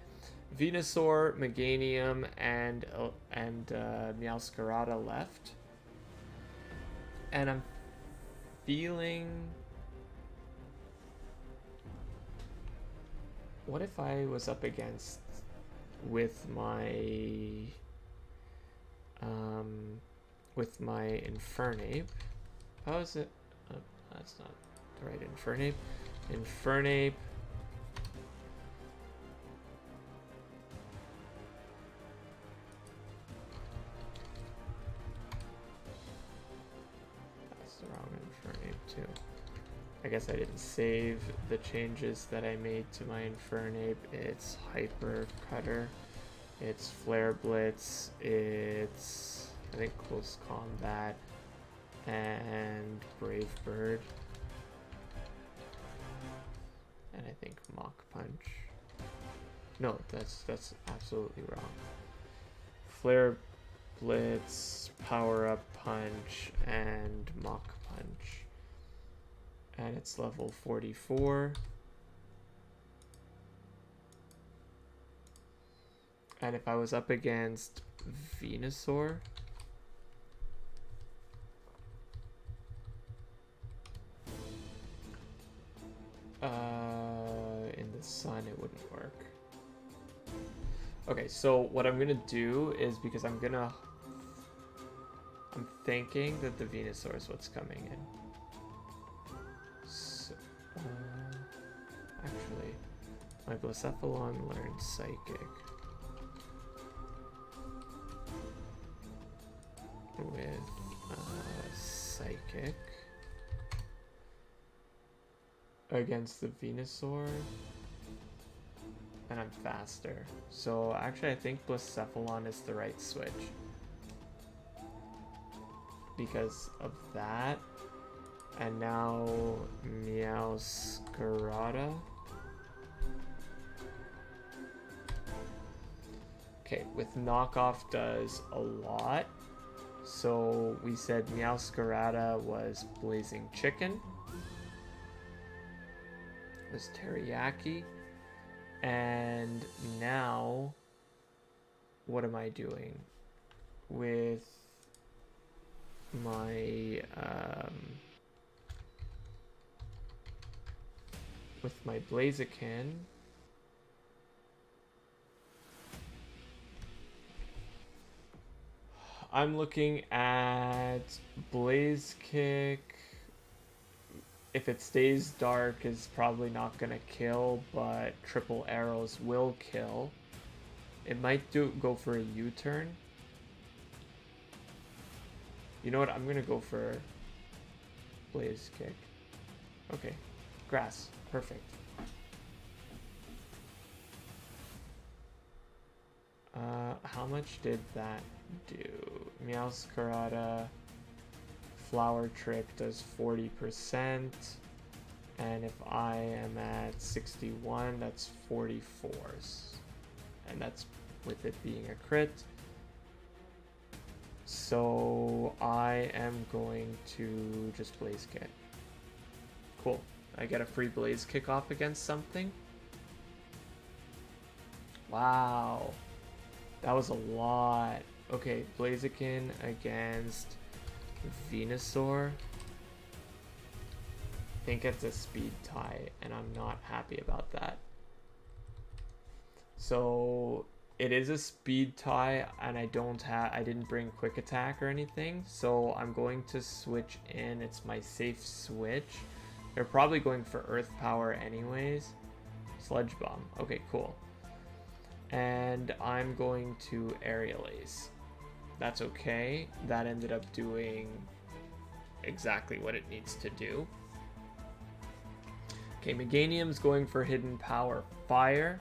Venusaur, Meganium, and Meowscarada left. And I'm feeling... What if I was up against with my Infernape? How is it? Oh, that's not the right Infernape. Infernape. That's the wrong Infernape too. I guess I didn't save the changes that I made to my Infernape. It's Hyper Cutter. It's Flare Blitz. It's, I think, Close Combat. And Brave Bird. And I think Mach Punch. No, that's absolutely wrong. Flare Blitz, Power Up Punch, and Mach Punch. And it's level 44. And if I was up against Venusaur, in the sun it wouldn't work. Okay, so what I'm gonna do is, because I'm thinking that the Venusaur is what's coming in. So, actually, my Blacephalon learned Psychic. With Psychic against the Venusaur, and I'm faster. So actually I think Blacephalon is the right switch because of that. And now Meowscarada. Okay, with knockoff does a lot. So we said Meowscarada was Blazing Chicken. Was Teriyaki. And now, what am I doing with my Blaziken? I'm looking at Blaze Kick. If it stays dark, is probably not gonna kill, but triple arrows will kill. It might go for a U-turn. You know what? I'm gonna go for Blaze Kick. Okay, grass, perfect. How much did that do? Meowscarada Flower Trick does 40%, and if I am at 61, that's 44s, and that's with it being a crit. So I am going to just Blaze Kick. Cool. I get a free Blaze Kick off against something. Wow. That was a lot. Okay, Blaziken against Venusaur. I think it's a speed tie, and I'm not happy about that. So it is a speed tie, and I didn't bring quick attack or anything, so I'm going to switch in. It's my safe switch. They're probably going for Earth Power anyways. Sludge Bomb. Okay, cool. And I'm going to Aerial Ace. That's okay. That ended up doing exactly what it needs to do. Okay, Meganium's going for Hidden Power Fire.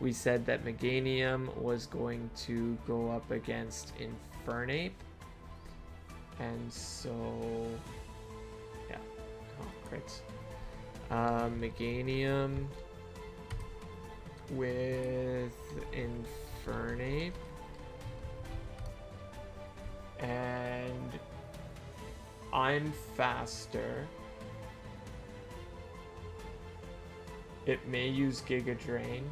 We said that Meganium was going to go up against Infernape. And so... yeah. Oh, crits. Meganium with Infernape. And I'm faster. It may use Giga Drain,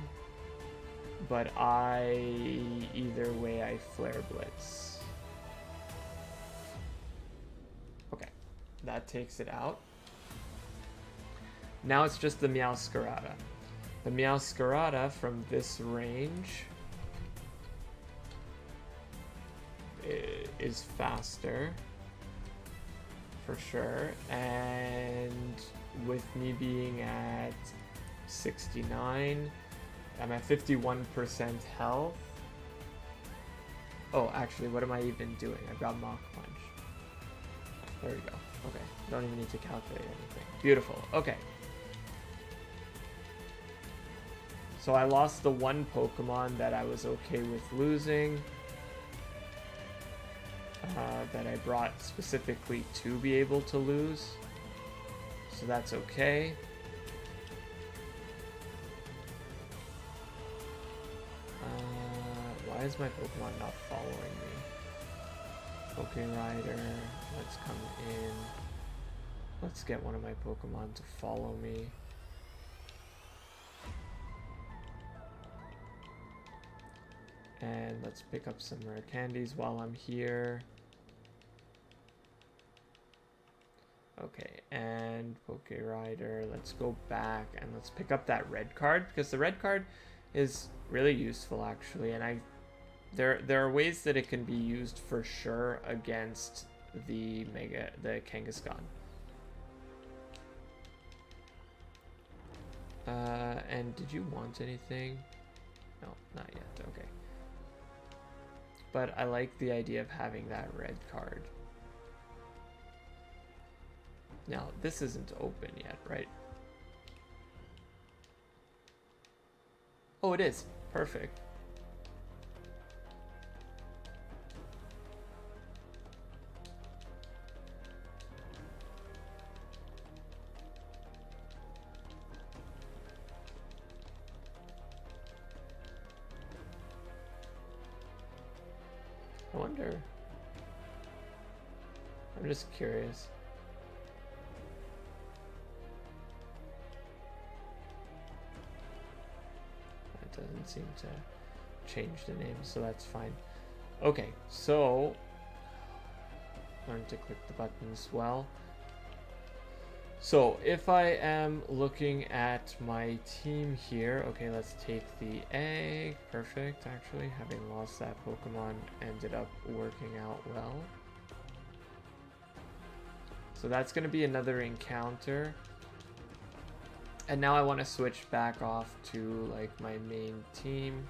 but either way I Flare Blitz. Okay, that takes it out. Now it's just the Meowscarada. The Meowscarada from this range is faster for sure, and with me being at 69, I'm at 51% health. Oh, actually, what am I even doing? I've got Mach Punch. There we go. Okay, don't even need to calculate anything. Beautiful. Okay. So I lost the one Pokemon that I was okay with losing. That I brought specifically to be able to lose. So that's okay. Why is my Pokemon not following me? Poké Rider, let's come in. Let's get one of my Pokemon to follow me. And let's pick up some rare candies while I'm here. Okay, and Poké Rider, let's go back and let's pick up that red card, because the red card is really useful actually, and there are ways that it can be used for sure against the Kangaskhan. And did you want anything? No, not yet. Okay. But I like the idea of having that red card. Now, this isn't open yet, right? Oh, it is. Perfect. I wonder. I'm just curious. That doesn't seem to change the name, so that's fine. Okay, so learn to click the buttons well. So if I am looking at my team here, okay, let's take the egg. Perfect, actually. Having lost that Pokemon ended up working out well. So that's going to be another encounter. And now I want to switch back off to like my main team.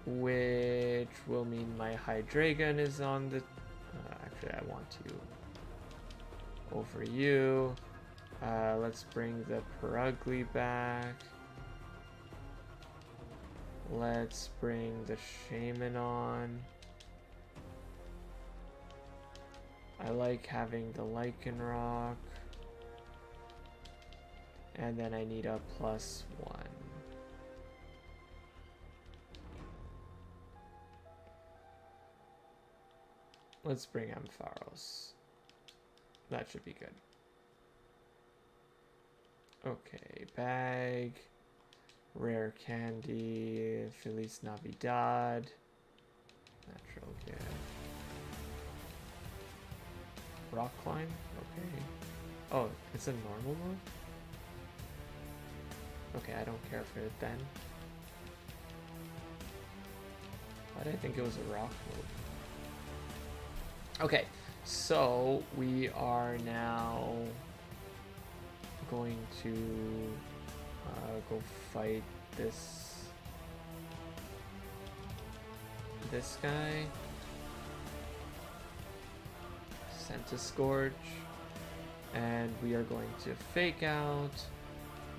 Which will mean my Hydreigon is on the... actually, I want you over you. Let's bring the Perugly back. Let's bring the Shaman on. I like having the Lycanroc. And then I need a +1. Let's bring Ampharos. That should be good. Okay, bag. Rare candy. Feliz Navidad. Natural gift. Rock climb? Okay. Oh, it's a normal move? Okay, I don't care for it then. Why did I think it was a rock move? Okay, so we are now going to go fight this guy. Scorch. And we are going to fake out.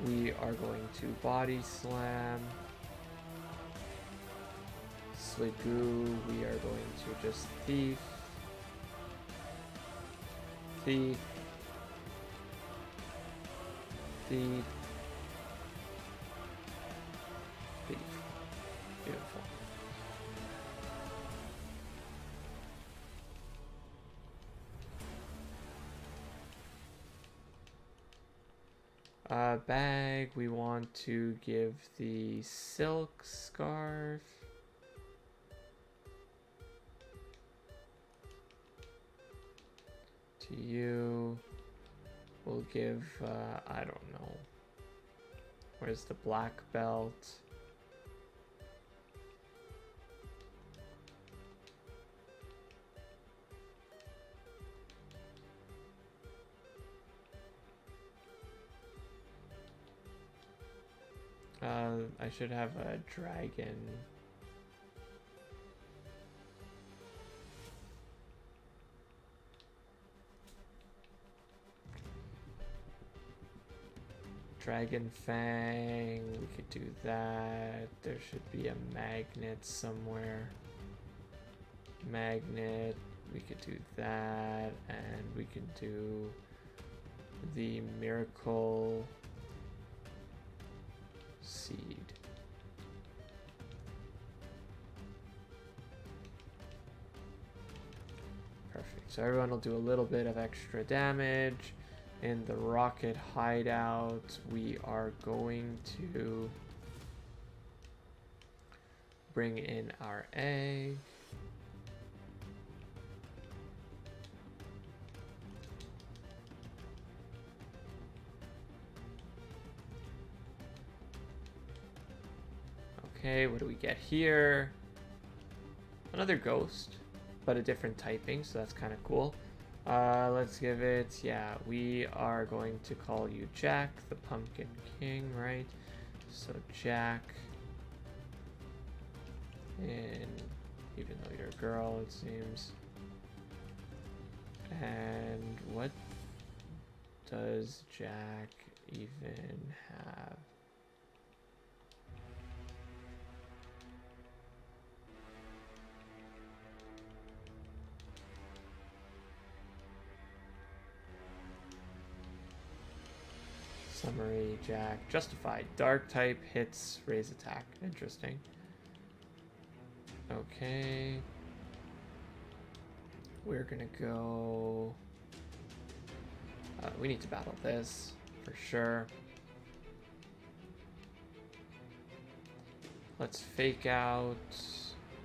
We are going to body slam. Sligoo, we are going to just thief. Thief. Thief. Thief. Beautiful. Bag, we want to give the silk scarf. To you, we'll give, I don't know. Where's the black belt? I should have a dragon. Dragon Fang, we could do that. There should be a magnet somewhere. Magnet, we could do that. And we could do the miracle seed. Perfect. So everyone will do a little bit of extra damage. In the rocket hideout, we are going to bring in our egg. Okay, what do we get here? Another ghost, but a different typing, so that's kind of cool. Let's give it, yeah, we are going to call you Jack, the Pumpkin King, right? So Jack, and even though you're a girl, it seems. And what does Jack even have? Summary, Jack. Justified. Dark type hits, raise attack. Interesting. Okay. We're gonna go... we need to battle this, for sure. Let's fake out.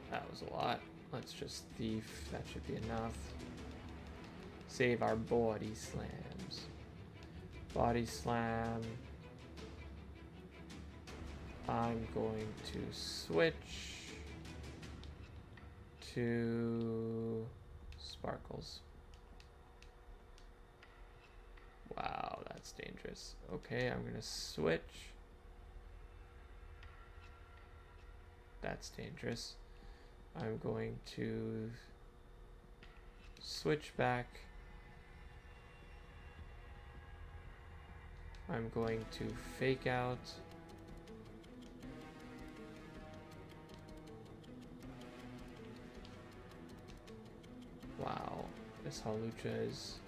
That was a lot. Let's just thief. That should be enough. Save our body slams. Body slam. I'm going to switch to sparkles. Wow, that's dangerous. Okay, I'm gonna switch. That's dangerous. I'm going to switch back. I'm going to fake out. Wow, this Halucha is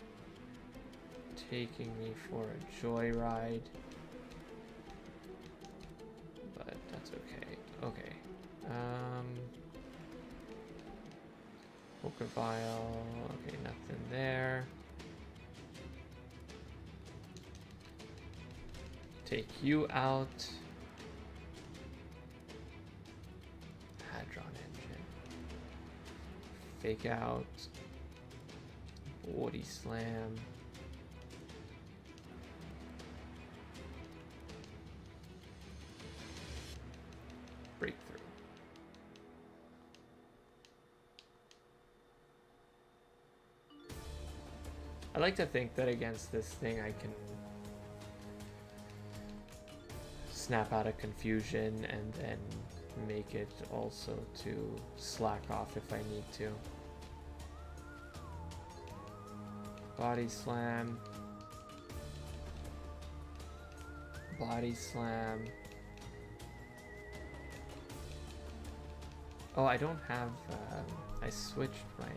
taking me for a joyride. But that's okay. Okay. Poker vial. Okay, nothing there. Take you out. Hadron engine. Fake out. Body slam. Breakthrough. I like to think that against this thing I can snap out of confusion and then make it also to slack off if I need to. Body slam. Body slam. Oh, I don't have, I switched my,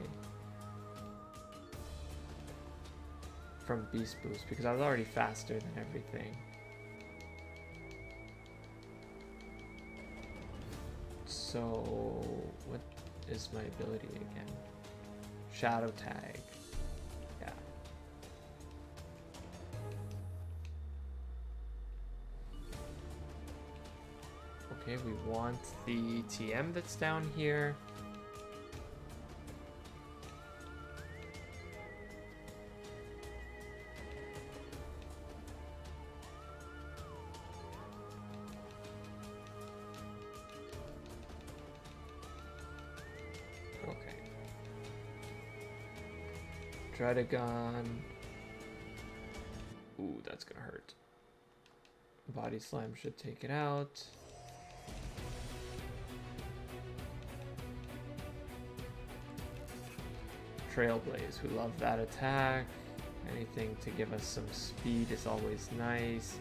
from Beast Boost because I was already faster than everything. So, what is my ability again? Shadow Tag. Yeah. Okay, we want the TM that's down here. Dredagon. Ooh, that's gonna hurt. Body slam should take it out. Trailblaze, we love that attack. Anything to give us some speed is always nice.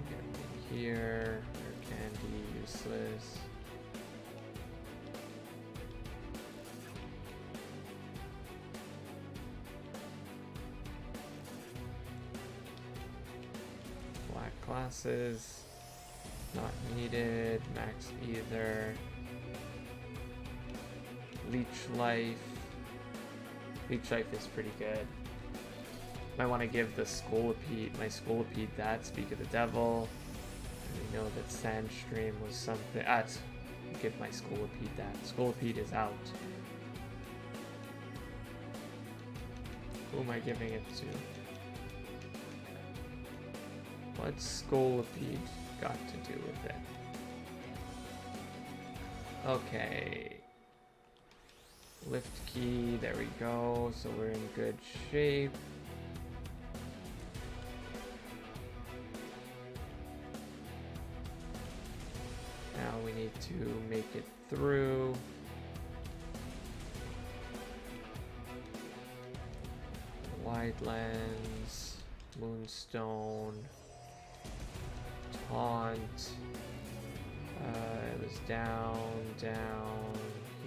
Get in here. Air Candy, useless. Classes, not needed. Max either. Leech Life. Leech Life is pretty good. Might want to give the Scolipede, my Scolipede that, Speak of the Devil. And we know that Sandstream was something. Give my Scolipede that. Scolipede is out. Who am I giving it to? What's Scolipede got to do with it? Okay. Lift key, there we go. So we're in good shape. Now we need to make it through. Wide lens, Moonstone. Taunt. It was down,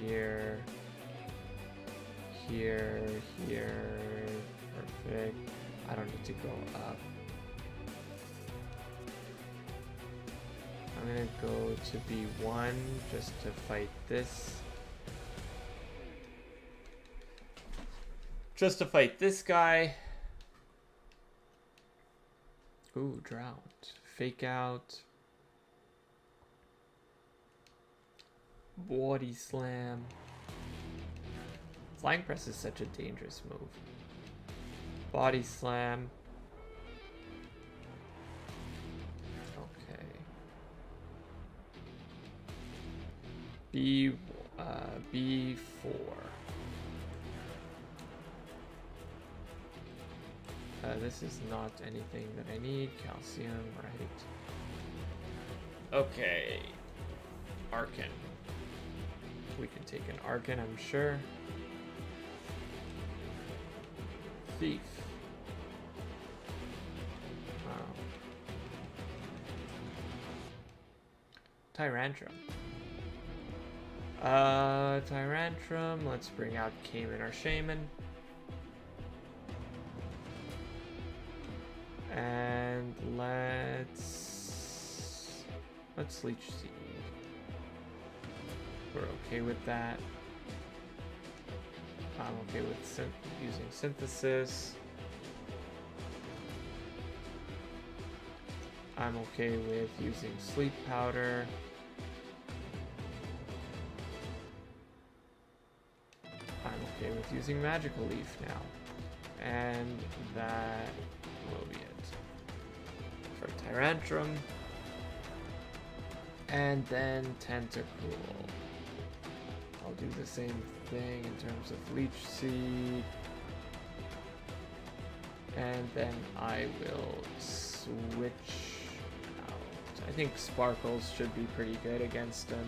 here, perfect. I don't need to go up. I'm gonna go to B1 just to fight this. Just to fight this guy. Ooh, Drought. Fake Out. Body Slam. Flying Press is such a dangerous move. Body Slam. Okay. B4. This is not anything that I need. Calcium, right. Okay. Arcan. We can take an Arcan, I'm sure. Thief. Wow. Tyrantrum. Tyrantrum. Let's bring out Cayman or Shaman. And let's Leech Seed. We're okay with that. I'm okay with using Synthesis. I'm okay with using Sleep Powder. I'm okay with using Magical Leaf now. And that will be it for Tyrantrum. And then Tentacruel. I'll do the same thing in terms of Leech Seed. And then I will switch out. I think Sparkles should be pretty good against him.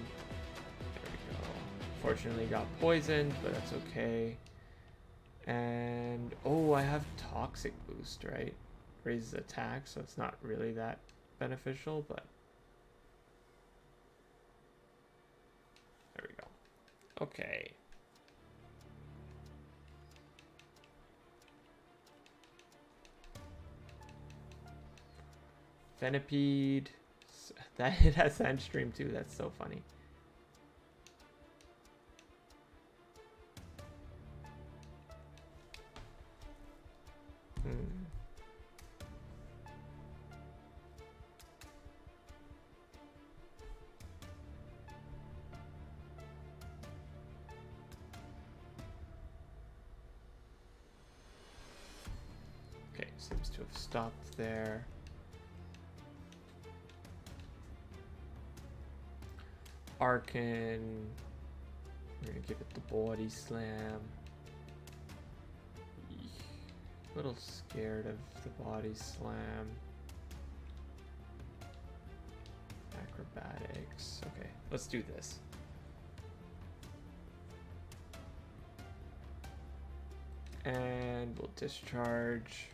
There we go. Fortunately got poisoned, but that's okay. And, oh, I have Toxic Boost, right? Raises attack, so it's not really that beneficial, but... There we go. Okay. Venipede. That it has Sandstream too, that's so funny. Okay, seems to have stopped there. Arcan. We're gonna give it the body slam. A little scared of the body slam. Acrobatics. Okay, let's do this. And we'll discharge.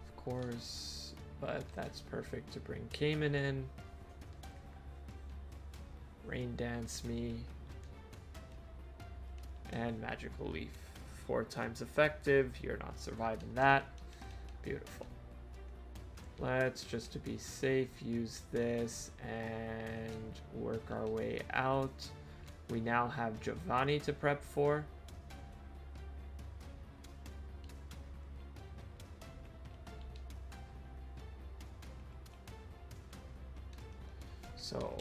Of course, but that's perfect to bring Cayman in. Rain Dance me. And Magical Leaf. 4 times effective. You're not surviving that. Beautiful. Let's, just to be safe, use this and work our way out. We now have Giovanni to prep for. So,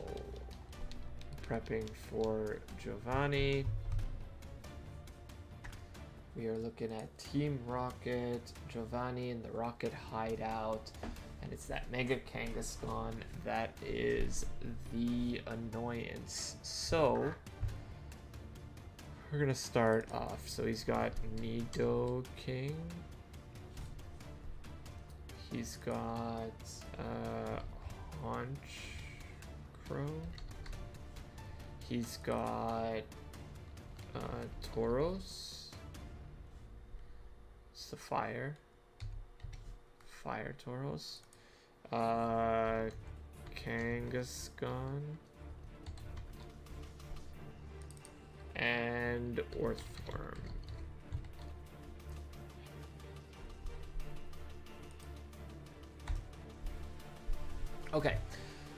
prepping for Giovanni. We are looking at Team Rocket, Giovanni in the Rocket hideout, and it's that Mega Kangaskhan that is the annoyance. So, we're gonna start off. So he's got Nidoking. He's got Honchkrow. He's got Tauros. It's the fire Tauros. Kangaskhan. And Orthworm. Okay,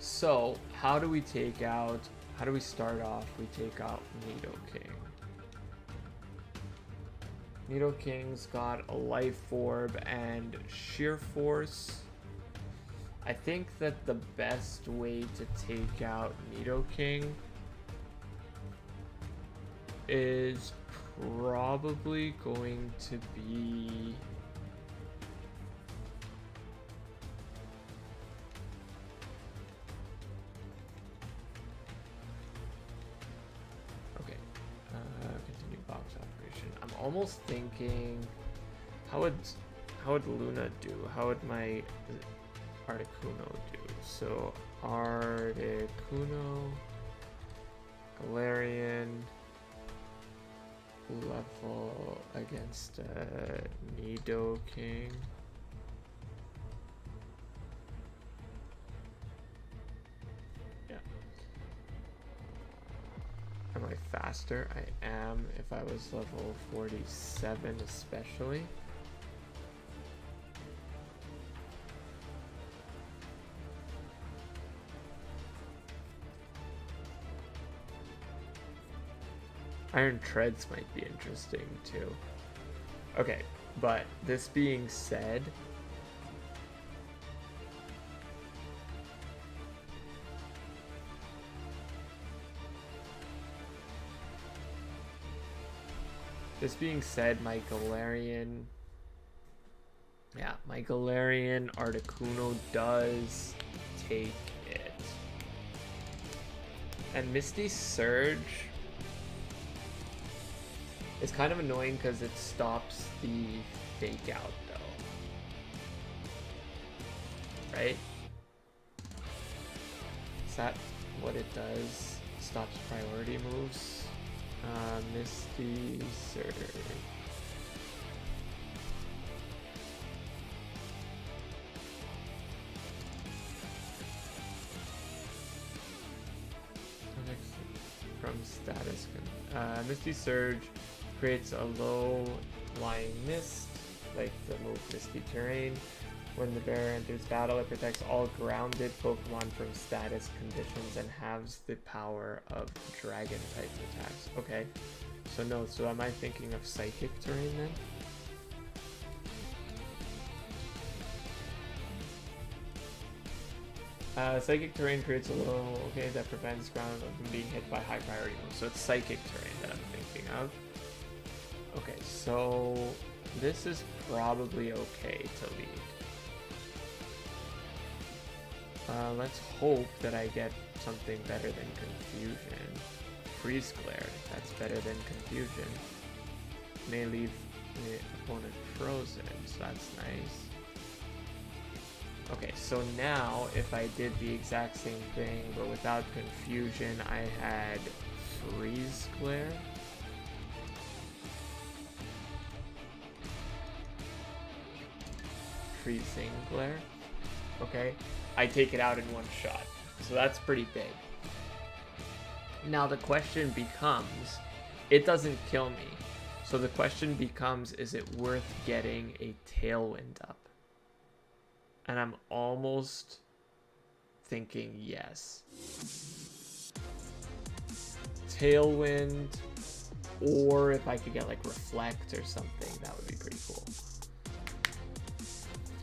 so how do we start off? We take out Nidoking. Nidoking's got a Life Orb and Sheer Force. I think that the best way to take out Nidoking is probably going to be continue box operation. I'm almost thinking how would Luna do? How would my Articuno do? So Articuno, Galarian level against Nidoking. Yeah. Am I faster? I am, if I was level 47 especially. Iron Treads might be interesting too. Okay, but this being said, my Galarian, my Galarian Articuno does take it. And Misty Surge, It's kind of annoying because it stops the fake out though. Right? Is that what it does? Stops priority moves. Misty Surge. From status. Misty Surge creates a low-lying mist, like the move Misty Terrain. When the bear enters battle, it protects all grounded Pokemon from status conditions and halves the power of dragon-type attacks. Okay, so no, so am I thinking of Psychic Terrain then? Psychic Terrain creates a low, okay, that prevents ground from being hit by high priority moves. So it's Psychic Terrain that I'm thinking of. Okay, so this is probably okay to lead. Let's hope that I get something better than Confusion. Freeze Glare, that's better than Confusion. May leave the opponent frozen, so that's nice. Okay, so now if I did the exact same thing but without Confusion, I had Freeze Glare. Freezing Glare. Okay, I take it out in one shot, so that's pretty big. Now the question becomes, it doesn't kill me, so the question becomes, is it worth getting a Tailwind up? And I'm almost thinking yes. Tailwind, or if I could get like Reflect or something, that would be pretty cool.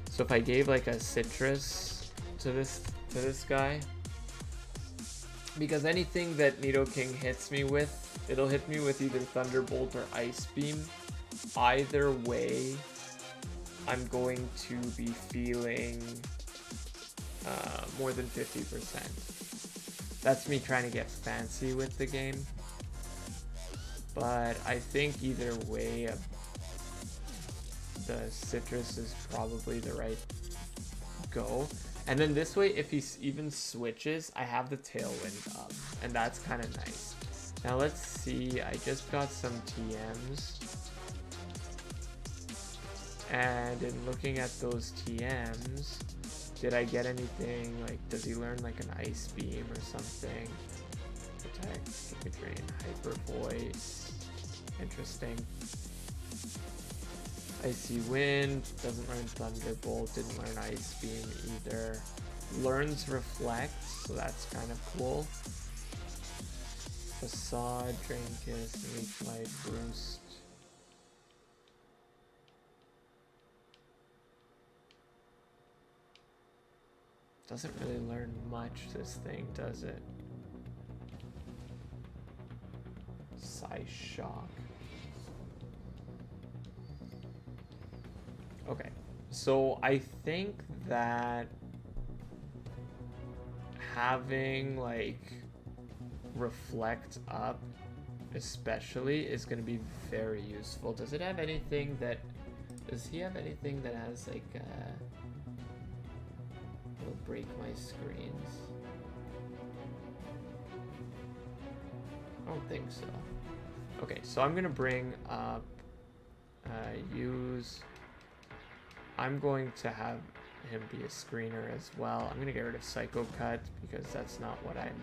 So if I gave like a Citrus to this guy, because anything that Nidoking hits me with, it'll hit me with either Thunderbolt or Ice Beam. Either way, I'm going to be feeling more than 50%. That's me trying to get fancy with the game. But I think either way, the Citrus is probably the right go. And then this way, if he even switches, I have the Tailwind up. And that's kind of nice. Now let's see, I just got some TMs. And in looking at those TMs, did I get anything, like, does he learn like an Ice Beam or something? Protect, Drain, Hyper Voice, interesting. Icy Wind, doesn't learn Thunderbolt, didn't learn Ice Beam either. Learns Reflect, so that's kind of cool. Facade, Drain Kiss, Leech Light, Boost. Doesn't really learn much, this thing, does it? Psyshock. Okay, so I think that having like Reflect up especially is going to be very useful. Does it have anything that, does he have anything that has like will break my screens? I don't think so. Okay, so I'm gonna bring up I'm going to have him be a screener as well. I'm gonna get rid of Psycho Cut because that's not what I'm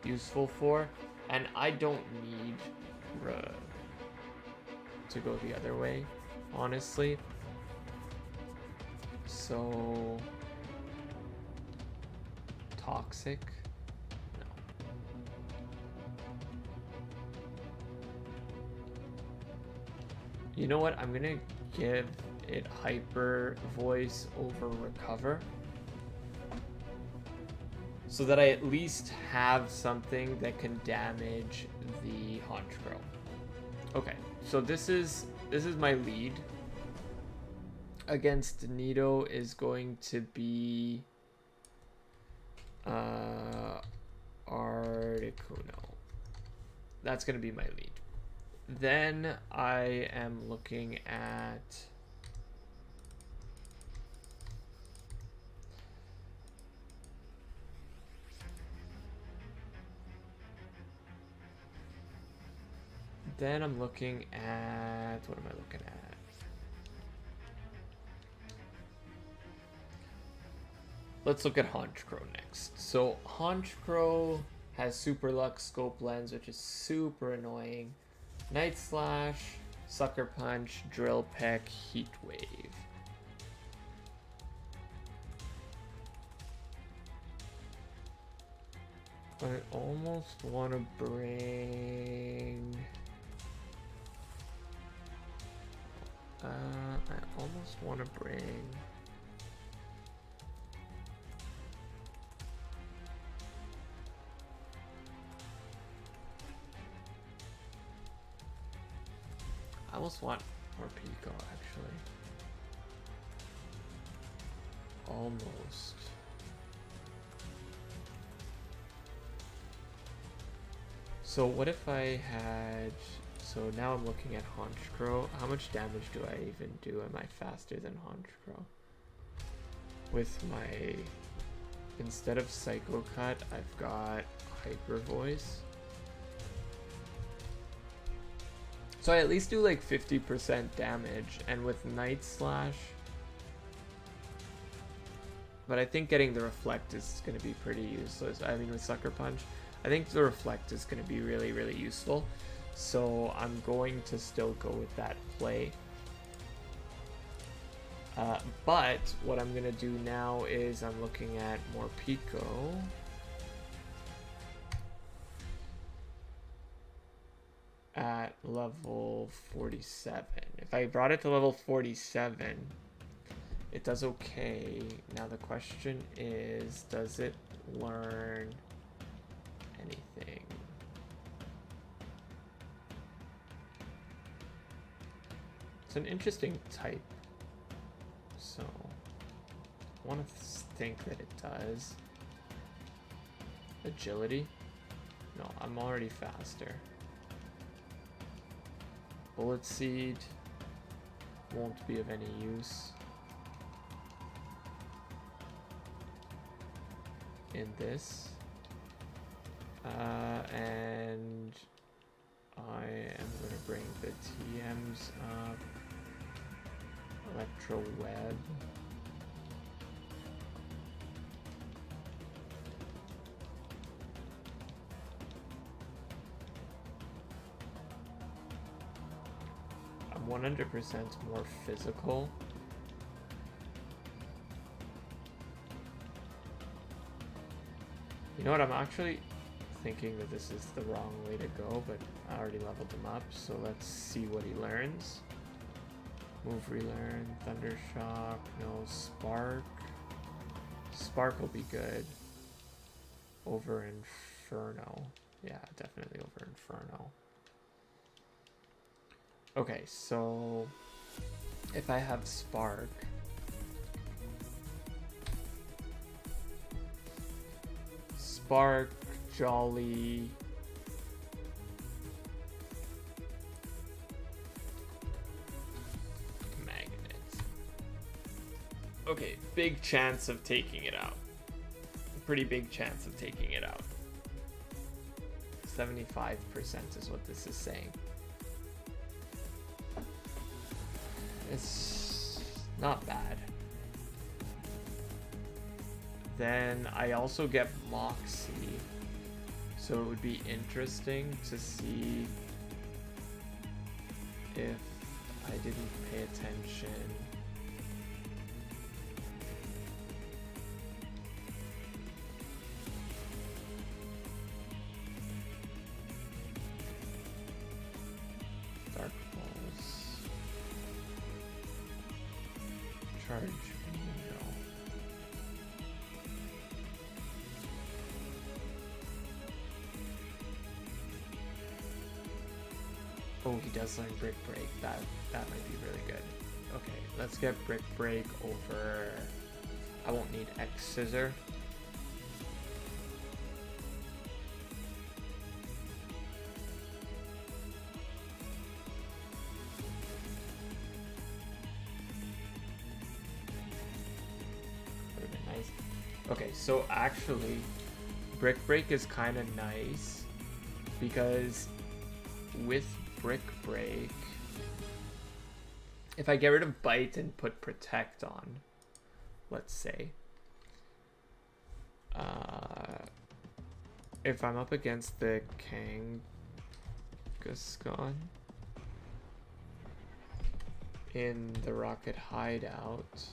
useful for, and I don't need to go the other way, honestly. So Toxic? No. You know what? I'm gonna give it Hyper Voice over Recover, so that I at least have something that can damage the Honchkrow. Okay, so this is my lead against Nido is going to be Articuno. That's gonna be my lead. Then I am looking at what am I looking at? Let's look at Honchcrow next. So Honchcrow has Super Lux Scope Lens, which is super annoying. Night Slash, Sucker Punch, Drill Peck, Heat Wave. I almost want to bring... I almost want more Pico, actually. Almost. So what if I had... So now I'm looking at Honchcrow. How much damage do I even do? Am I faster than Honchcrow? With my... Instead of Psycho Cut, I've got Hyper Voice. So I at least do like 50% damage, and with Night Slash... But I think getting the Reflect is going to be pretty useless. I mean, with Sucker Punch, I think the Reflect is going to be really, really useful. So I'm going to still go with that play. But what I'm going to do now is I'm looking at more Pico. At level 47. If I brought it to level 47, it does okay. Now the question is, does it learn anything? It's an interesting type. So I want to think that it does. Agility? No, I'm already faster. Bullet Seed won't be of any use in this. And I am going to bring the TMs up. Electro Web. I'm 100% more physical. You know what, I'm actually thinking that this is the wrong way to go, but I already leveled him up, so let's see what he learns. Move, relearn, Thunder Shock, no, Spark. Spark will be good. Over Inferno. Yeah, definitely over Inferno. Okay, so if I have Spark, Jolly, Magnet. Okay, big chance of taking it out. Pretty big chance of taking it out. 75% is what this is saying. It's not bad. Then I also get Moxie, so it would be interesting to see if I didn't pay attention. Dark Balls. Charge me, no. Oh, he does learn Brick Break. That might be really good. Okay, let's get Brick Break over... I won't need X Scissor. Okay, so actually, Brick Break is kind of nice because with Brick Break, if I get rid of Bite and put Protect on, let's say, if I'm up against the Kangaskhan in the Rocket Hideout,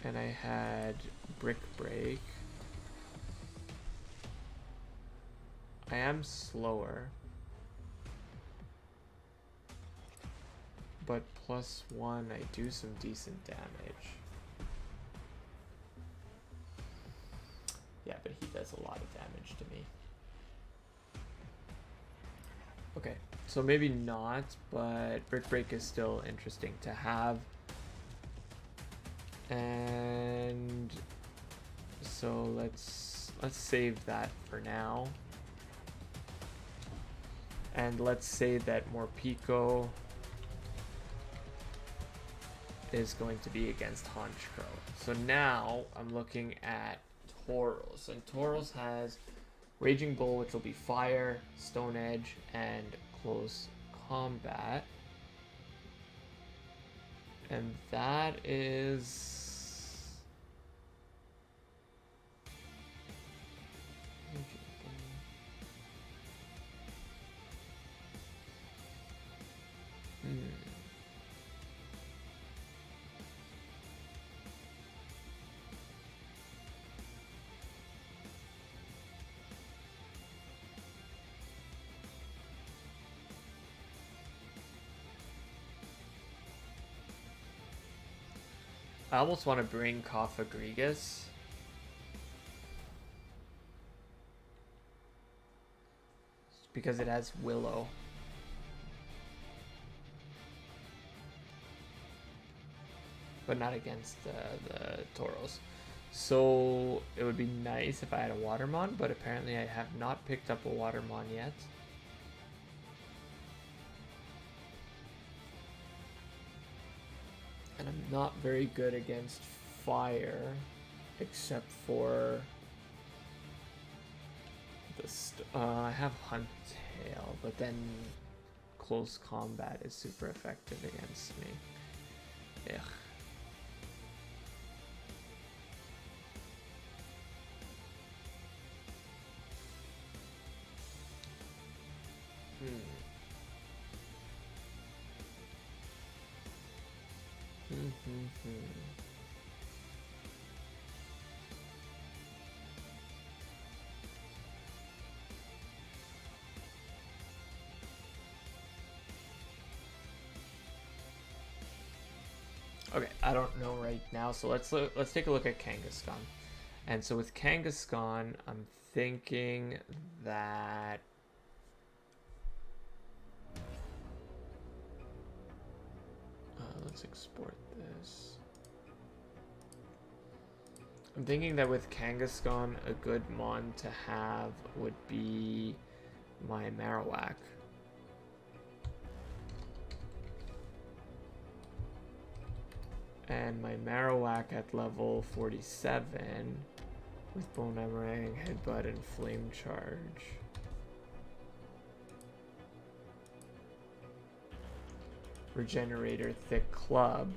and I had Brick Break, I am slower, but +1, I do some decent damage. Yeah, but he does a lot of damage to me. Okay, so maybe not, but Brick Break is still interesting to have. And so let's save that for now. And let's say that Morpeko is going to be against Honchkrow. So now I'm looking at Tauros, and Tauros has Raging Bull, which will be Fire, Stone Edge, and Close Combat. And that is... I almost want to bring Cofagrigus. Because it has Willow. But not against the Tauros. So it would be nice if I had a Watermon, but apparently I have not picked up a Watermon yet. And I'm not very good against fire, except for the I have Hunt Tail, but then close combat is super effective against me. Ugh. Okay, I don't know right now, so let's take a look at Kangaskhan. And so with Kangaskhan, I'm thinking that let's export this. I'm thinking that with Kangaskhan, a good mon to have would be my Marowak. And my Marowak at level 47 with Bonemerang, Headbutt, and Flame Charge. Regenerator, Thick Club.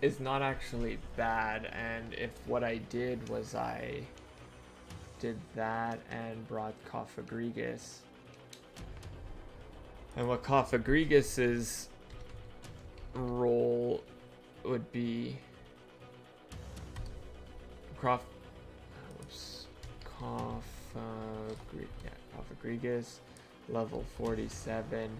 Is not actually bad, and if what I did was I did that and brought Cofagrigus, and what Cofagrigus' role would be Cofagrigus level 47.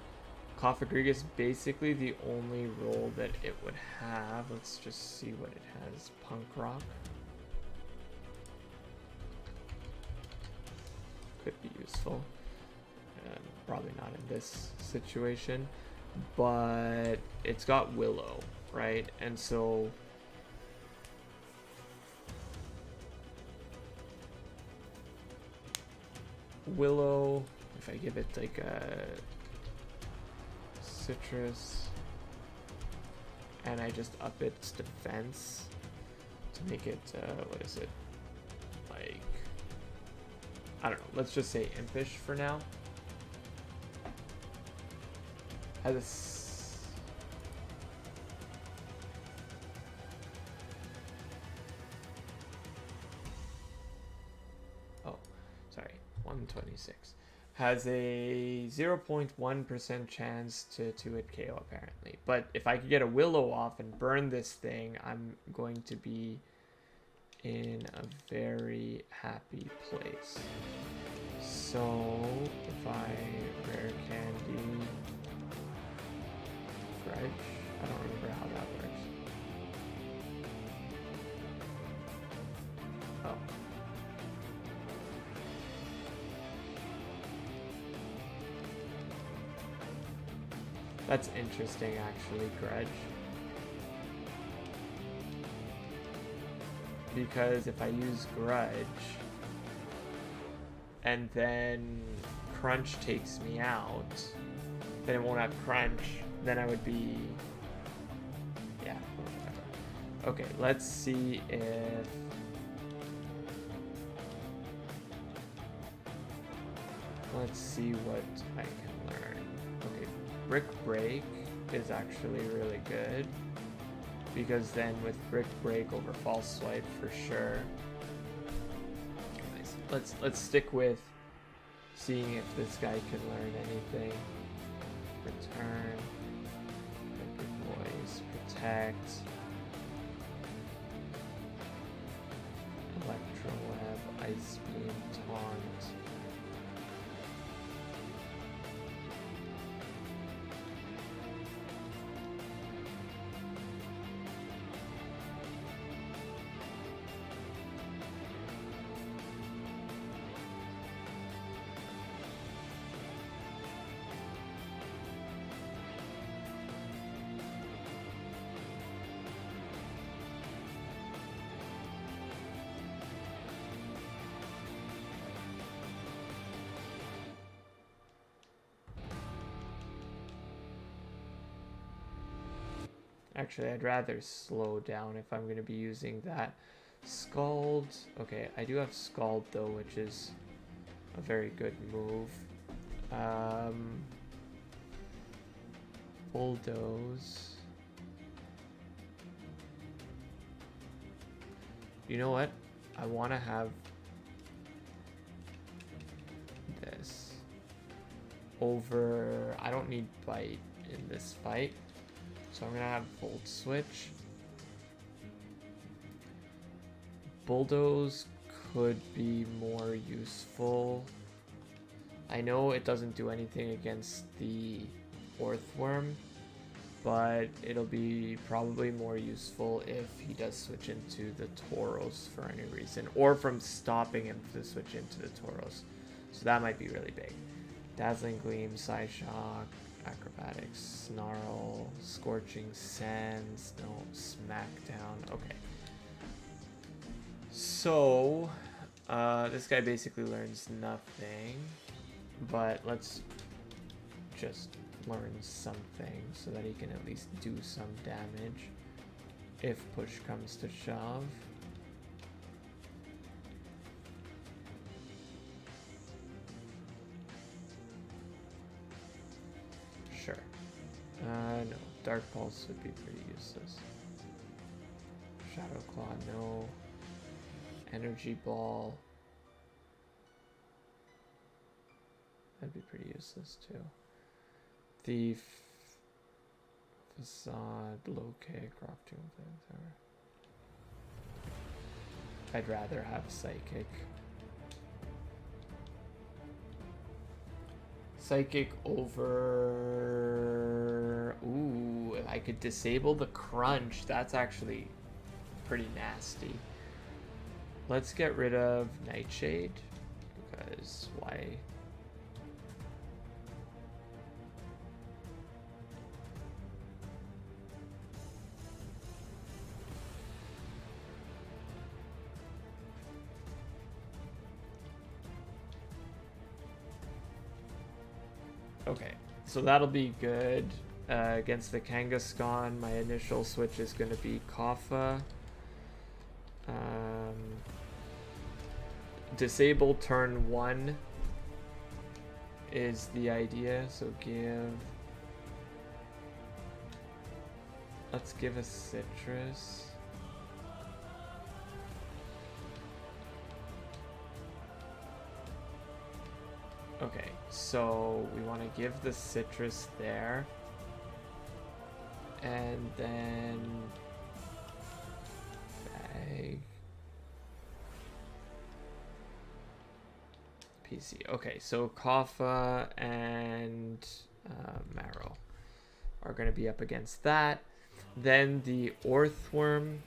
Cofagrigus basically the only role that it would have. Let's just see what it has. Punk Rock. Could be useful. Probably not in this situation. But it's got Willow, right? And so Willow, if I give it like a citrus, and I just up its defense to make it, what is it? Like, I don't know, let's just say impish for now. Has a oh, sorry, 126. Has a 0.1% chance to hit KO apparently. But if I could get a Willow off and burn this thing, I'm going to be in a very happy place. So if I rare candy Grudge, I don't remember how that works. Oh. That's interesting, actually, Grudge. Because if I use Grudge, and then Crunch takes me out, then it won't have Crunch, then I would be... yeah, whatever. Okay, let's see if... let's see what I can learn. Okay, Brick Break is actually really good, because then with Brick Break over False Swipe for sure. Nice. Let's stick with seeing if this guy can learn anything. Return, Voice, Protect, Electro Web, Ice Beam, Taunt. Actually, I'd rather slow down if I'm going to be using that. Scald. Okay, I do have Scald though, which is a very good move. Bulldoze. You know what? I want to have this over... I don't need Bite in this fight. So I'm going to have Volt Switch. Bulldoze could be more useful. I know it doesn't do anything against the Orthworm, but it'll be probably more useful if he does switch into the Tauros for any reason, or from stopping him to switch into the Tauros. So that might be really big. Dazzling Gleam, Psyshock, Acrobatics, Snarl, Scorching Sands, no, Smackdown. Okay. So, this guy basically learns nothing, but let's just learn something so that he can at least do some damage if push comes to shove. Sure. No. Dark Pulse would be pretty useless. Shadow Claw, no. Energy Ball. That'd be pretty useless too. Thief. Facade. Low Kick. Rock Tomb. Flamethrower. I'd rather have Psychic. Psychic over... Ooh, I could disable the Crunch. That's actually pretty nasty. Let's get rid of Nightshade, because why? Okay, so that'll be good. Against the Kangaskhan, my initial switch is going to be Kaffa. Disable turn 1 is the idea, so let's give a citrus. Okay, so we want to give the citrus there. And then bag PC. Okay, so Kaffa and Marrow are going to be up against that. Then the Orthworm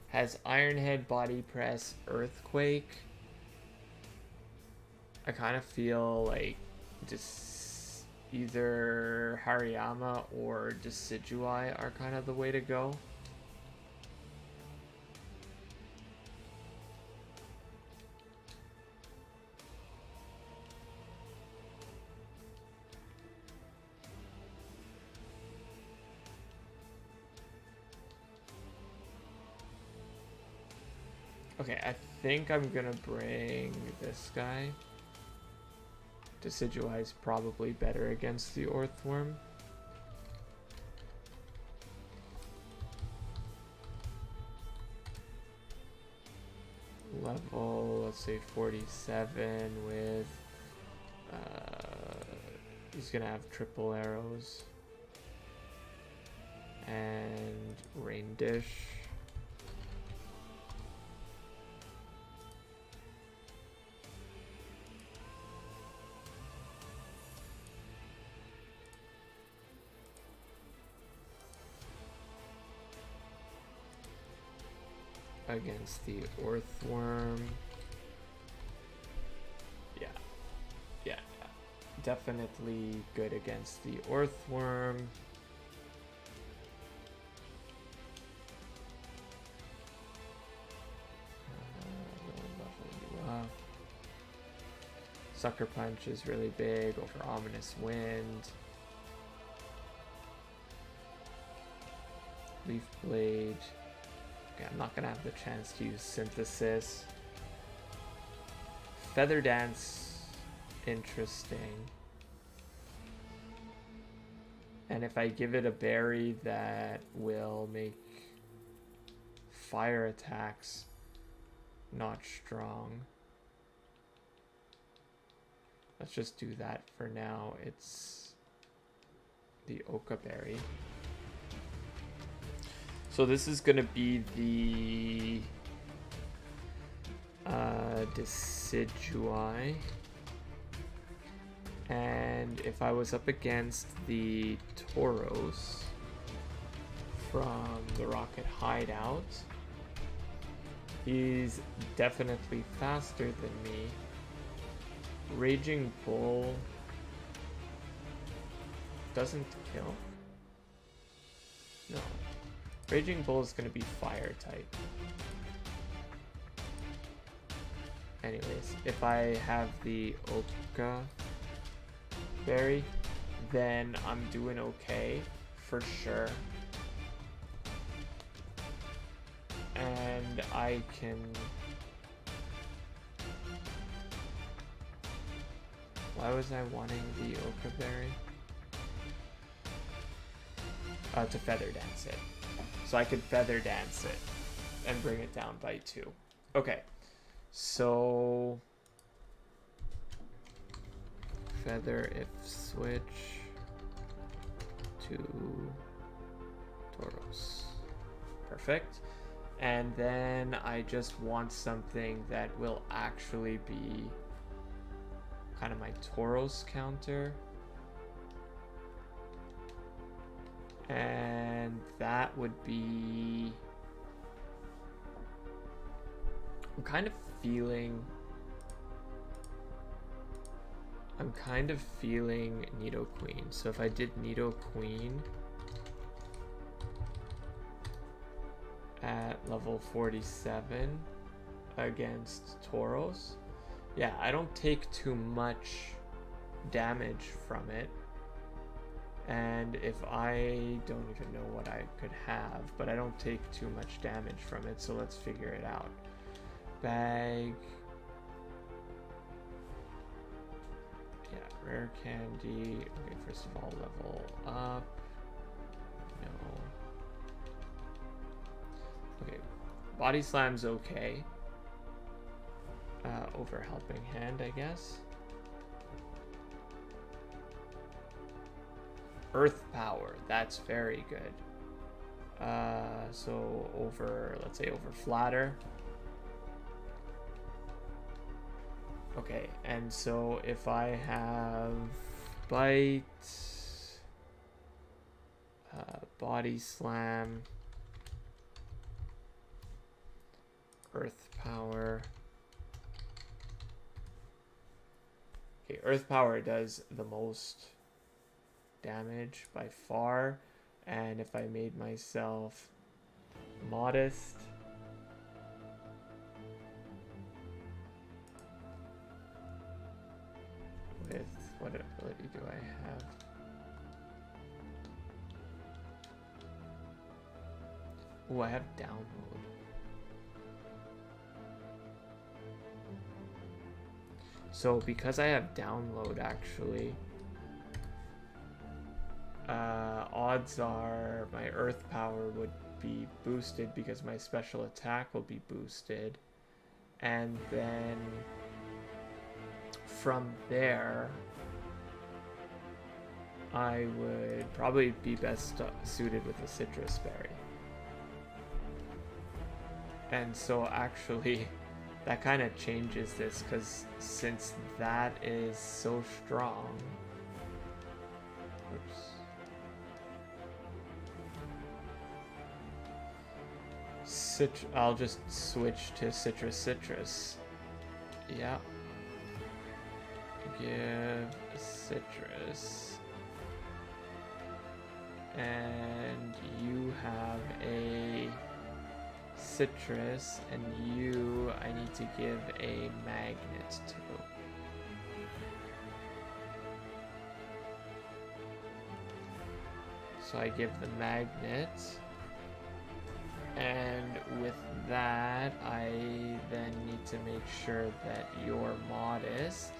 has Ironhead, Body Press, Earthquake. I kind of feel like just either Hariyama or Decidueye are kind of the way to go. Okay, I think I'm gonna bring this guy. Decidueye is probably better against the Orthworm. Level, let's say 47 with... he's gonna have triple arrows. And Rain Dish. Against the Orthworm. Yeah. Definitely good against the Orthworm. Level you up. Sucker Punch is really big over Ominous Wind. Leaf Blade. Okay, I'm not gonna have the chance to use Synthesis. Feather Dance, interesting. And if I give it a berry that will make fire attacks not strong. Let's just do that for now. It's the Oka Berry. So this is going to be the Decidueye. And if I was up against the Tauros from the Rocket Hideout, he's definitely faster than me. Raging Bull doesn't kill. No. Raging Bull is going to be fire type. Anyways, if I have the Oka Berry, then I'm doing okay for sure. And I can... Why was I wanting the Oka Berry? To Feather Dance it. So I could Feather Dance it and bring it down by 2. Okay, so Feather if switch to Tauros. Perfect. And then I just want something that will actually be kind of my Tauros counter. And that would be... I'm kind of feeling Nidoqueen. So if I did Nidoqueen at level 47 against Tauros, yeah, I don't take too much damage from it. And if I don't even know what I could have, but I don't take too much damage from it, so let's figure it out. Bag. Yeah, rare candy. Okay, first of all, level up. No. Okay, body slam's okay. Over helping hand, I guess. Earth power, that's very good. So over, let's say over flatter. Okay, and so if I have bite, body slam, earth power. Okay, earth power does the most damage by far, and if I made myself modest, with what ability do I have? Oh, I have download. So because I have download, actually, odds are my earth power would be boosted because my special attack will be boosted, and then from there I would probably be best suited with a citrus berry. And so actually that kind of changes this, because since that is so strong, I'll just switch to citrus. Yeah. Give citrus. And you have a citrus, and you I need to give a magnet to. So I give the magnet, and with that I then need to make sure that you're modest.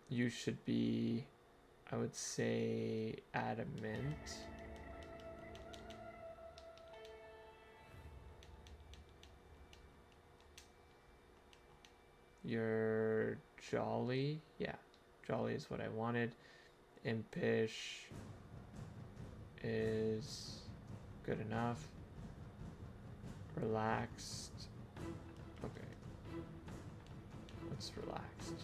You should be, I would say, adamant. You're jolly. Yeah, jolly is what I wanted. Impish is good enough. Relaxed. Okay. What's relaxed?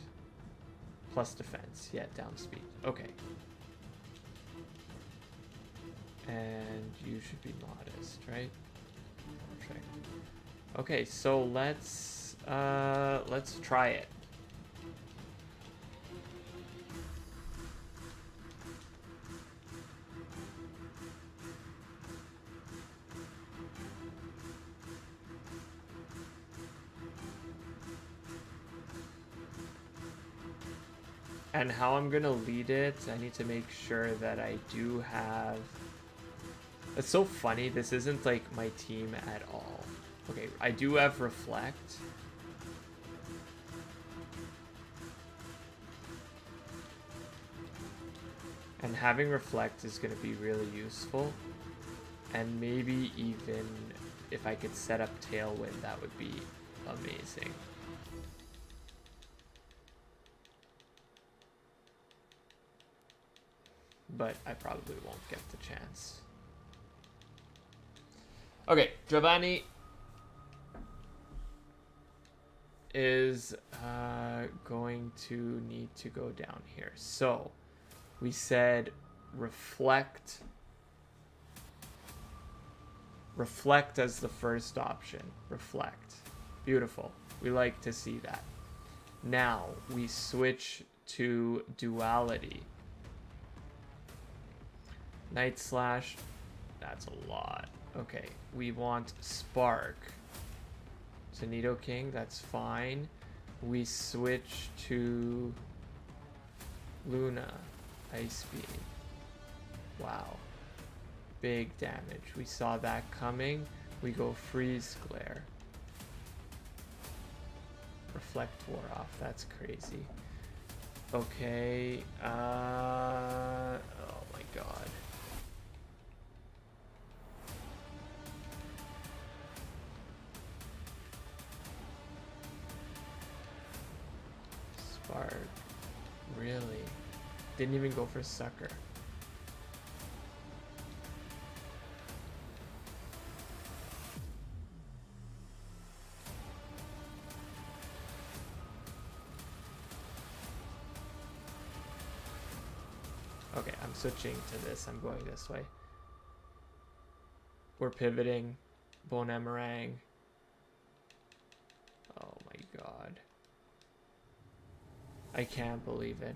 Plus defense. Yeah, down speed. Okay. And you should be modest, right? Perfect. Okay, so let's try it. And how I'm gonna lead it, I need to make sure that I do have... It's so funny, this isn't like my team at all. Okay, I do have Reflect. And having Reflect is gonna be really useful. And maybe even if I could set up Tailwind, that would be amazing. But I probably won't get the chance. Okay, Giovanni is going to need to go down here. So we said reflect. Reflect as the first option. Reflect. Beautiful. We like to see that. Now we switch to duality. Night Slash, that's a lot. Okay, we want Spark. Tornado King, that's fine. We switch to Luna. Ice Beam. Wow. Big damage. We saw that coming. We go Freeze Glare. Reflect wore off. That's crazy. Okay. Oh my god. Spark. Really? Didn't even go for Sucker. Okay, I'm switching to this. I'm going this way. We're pivoting. Bonemerang. Oh my god. I can't believe it.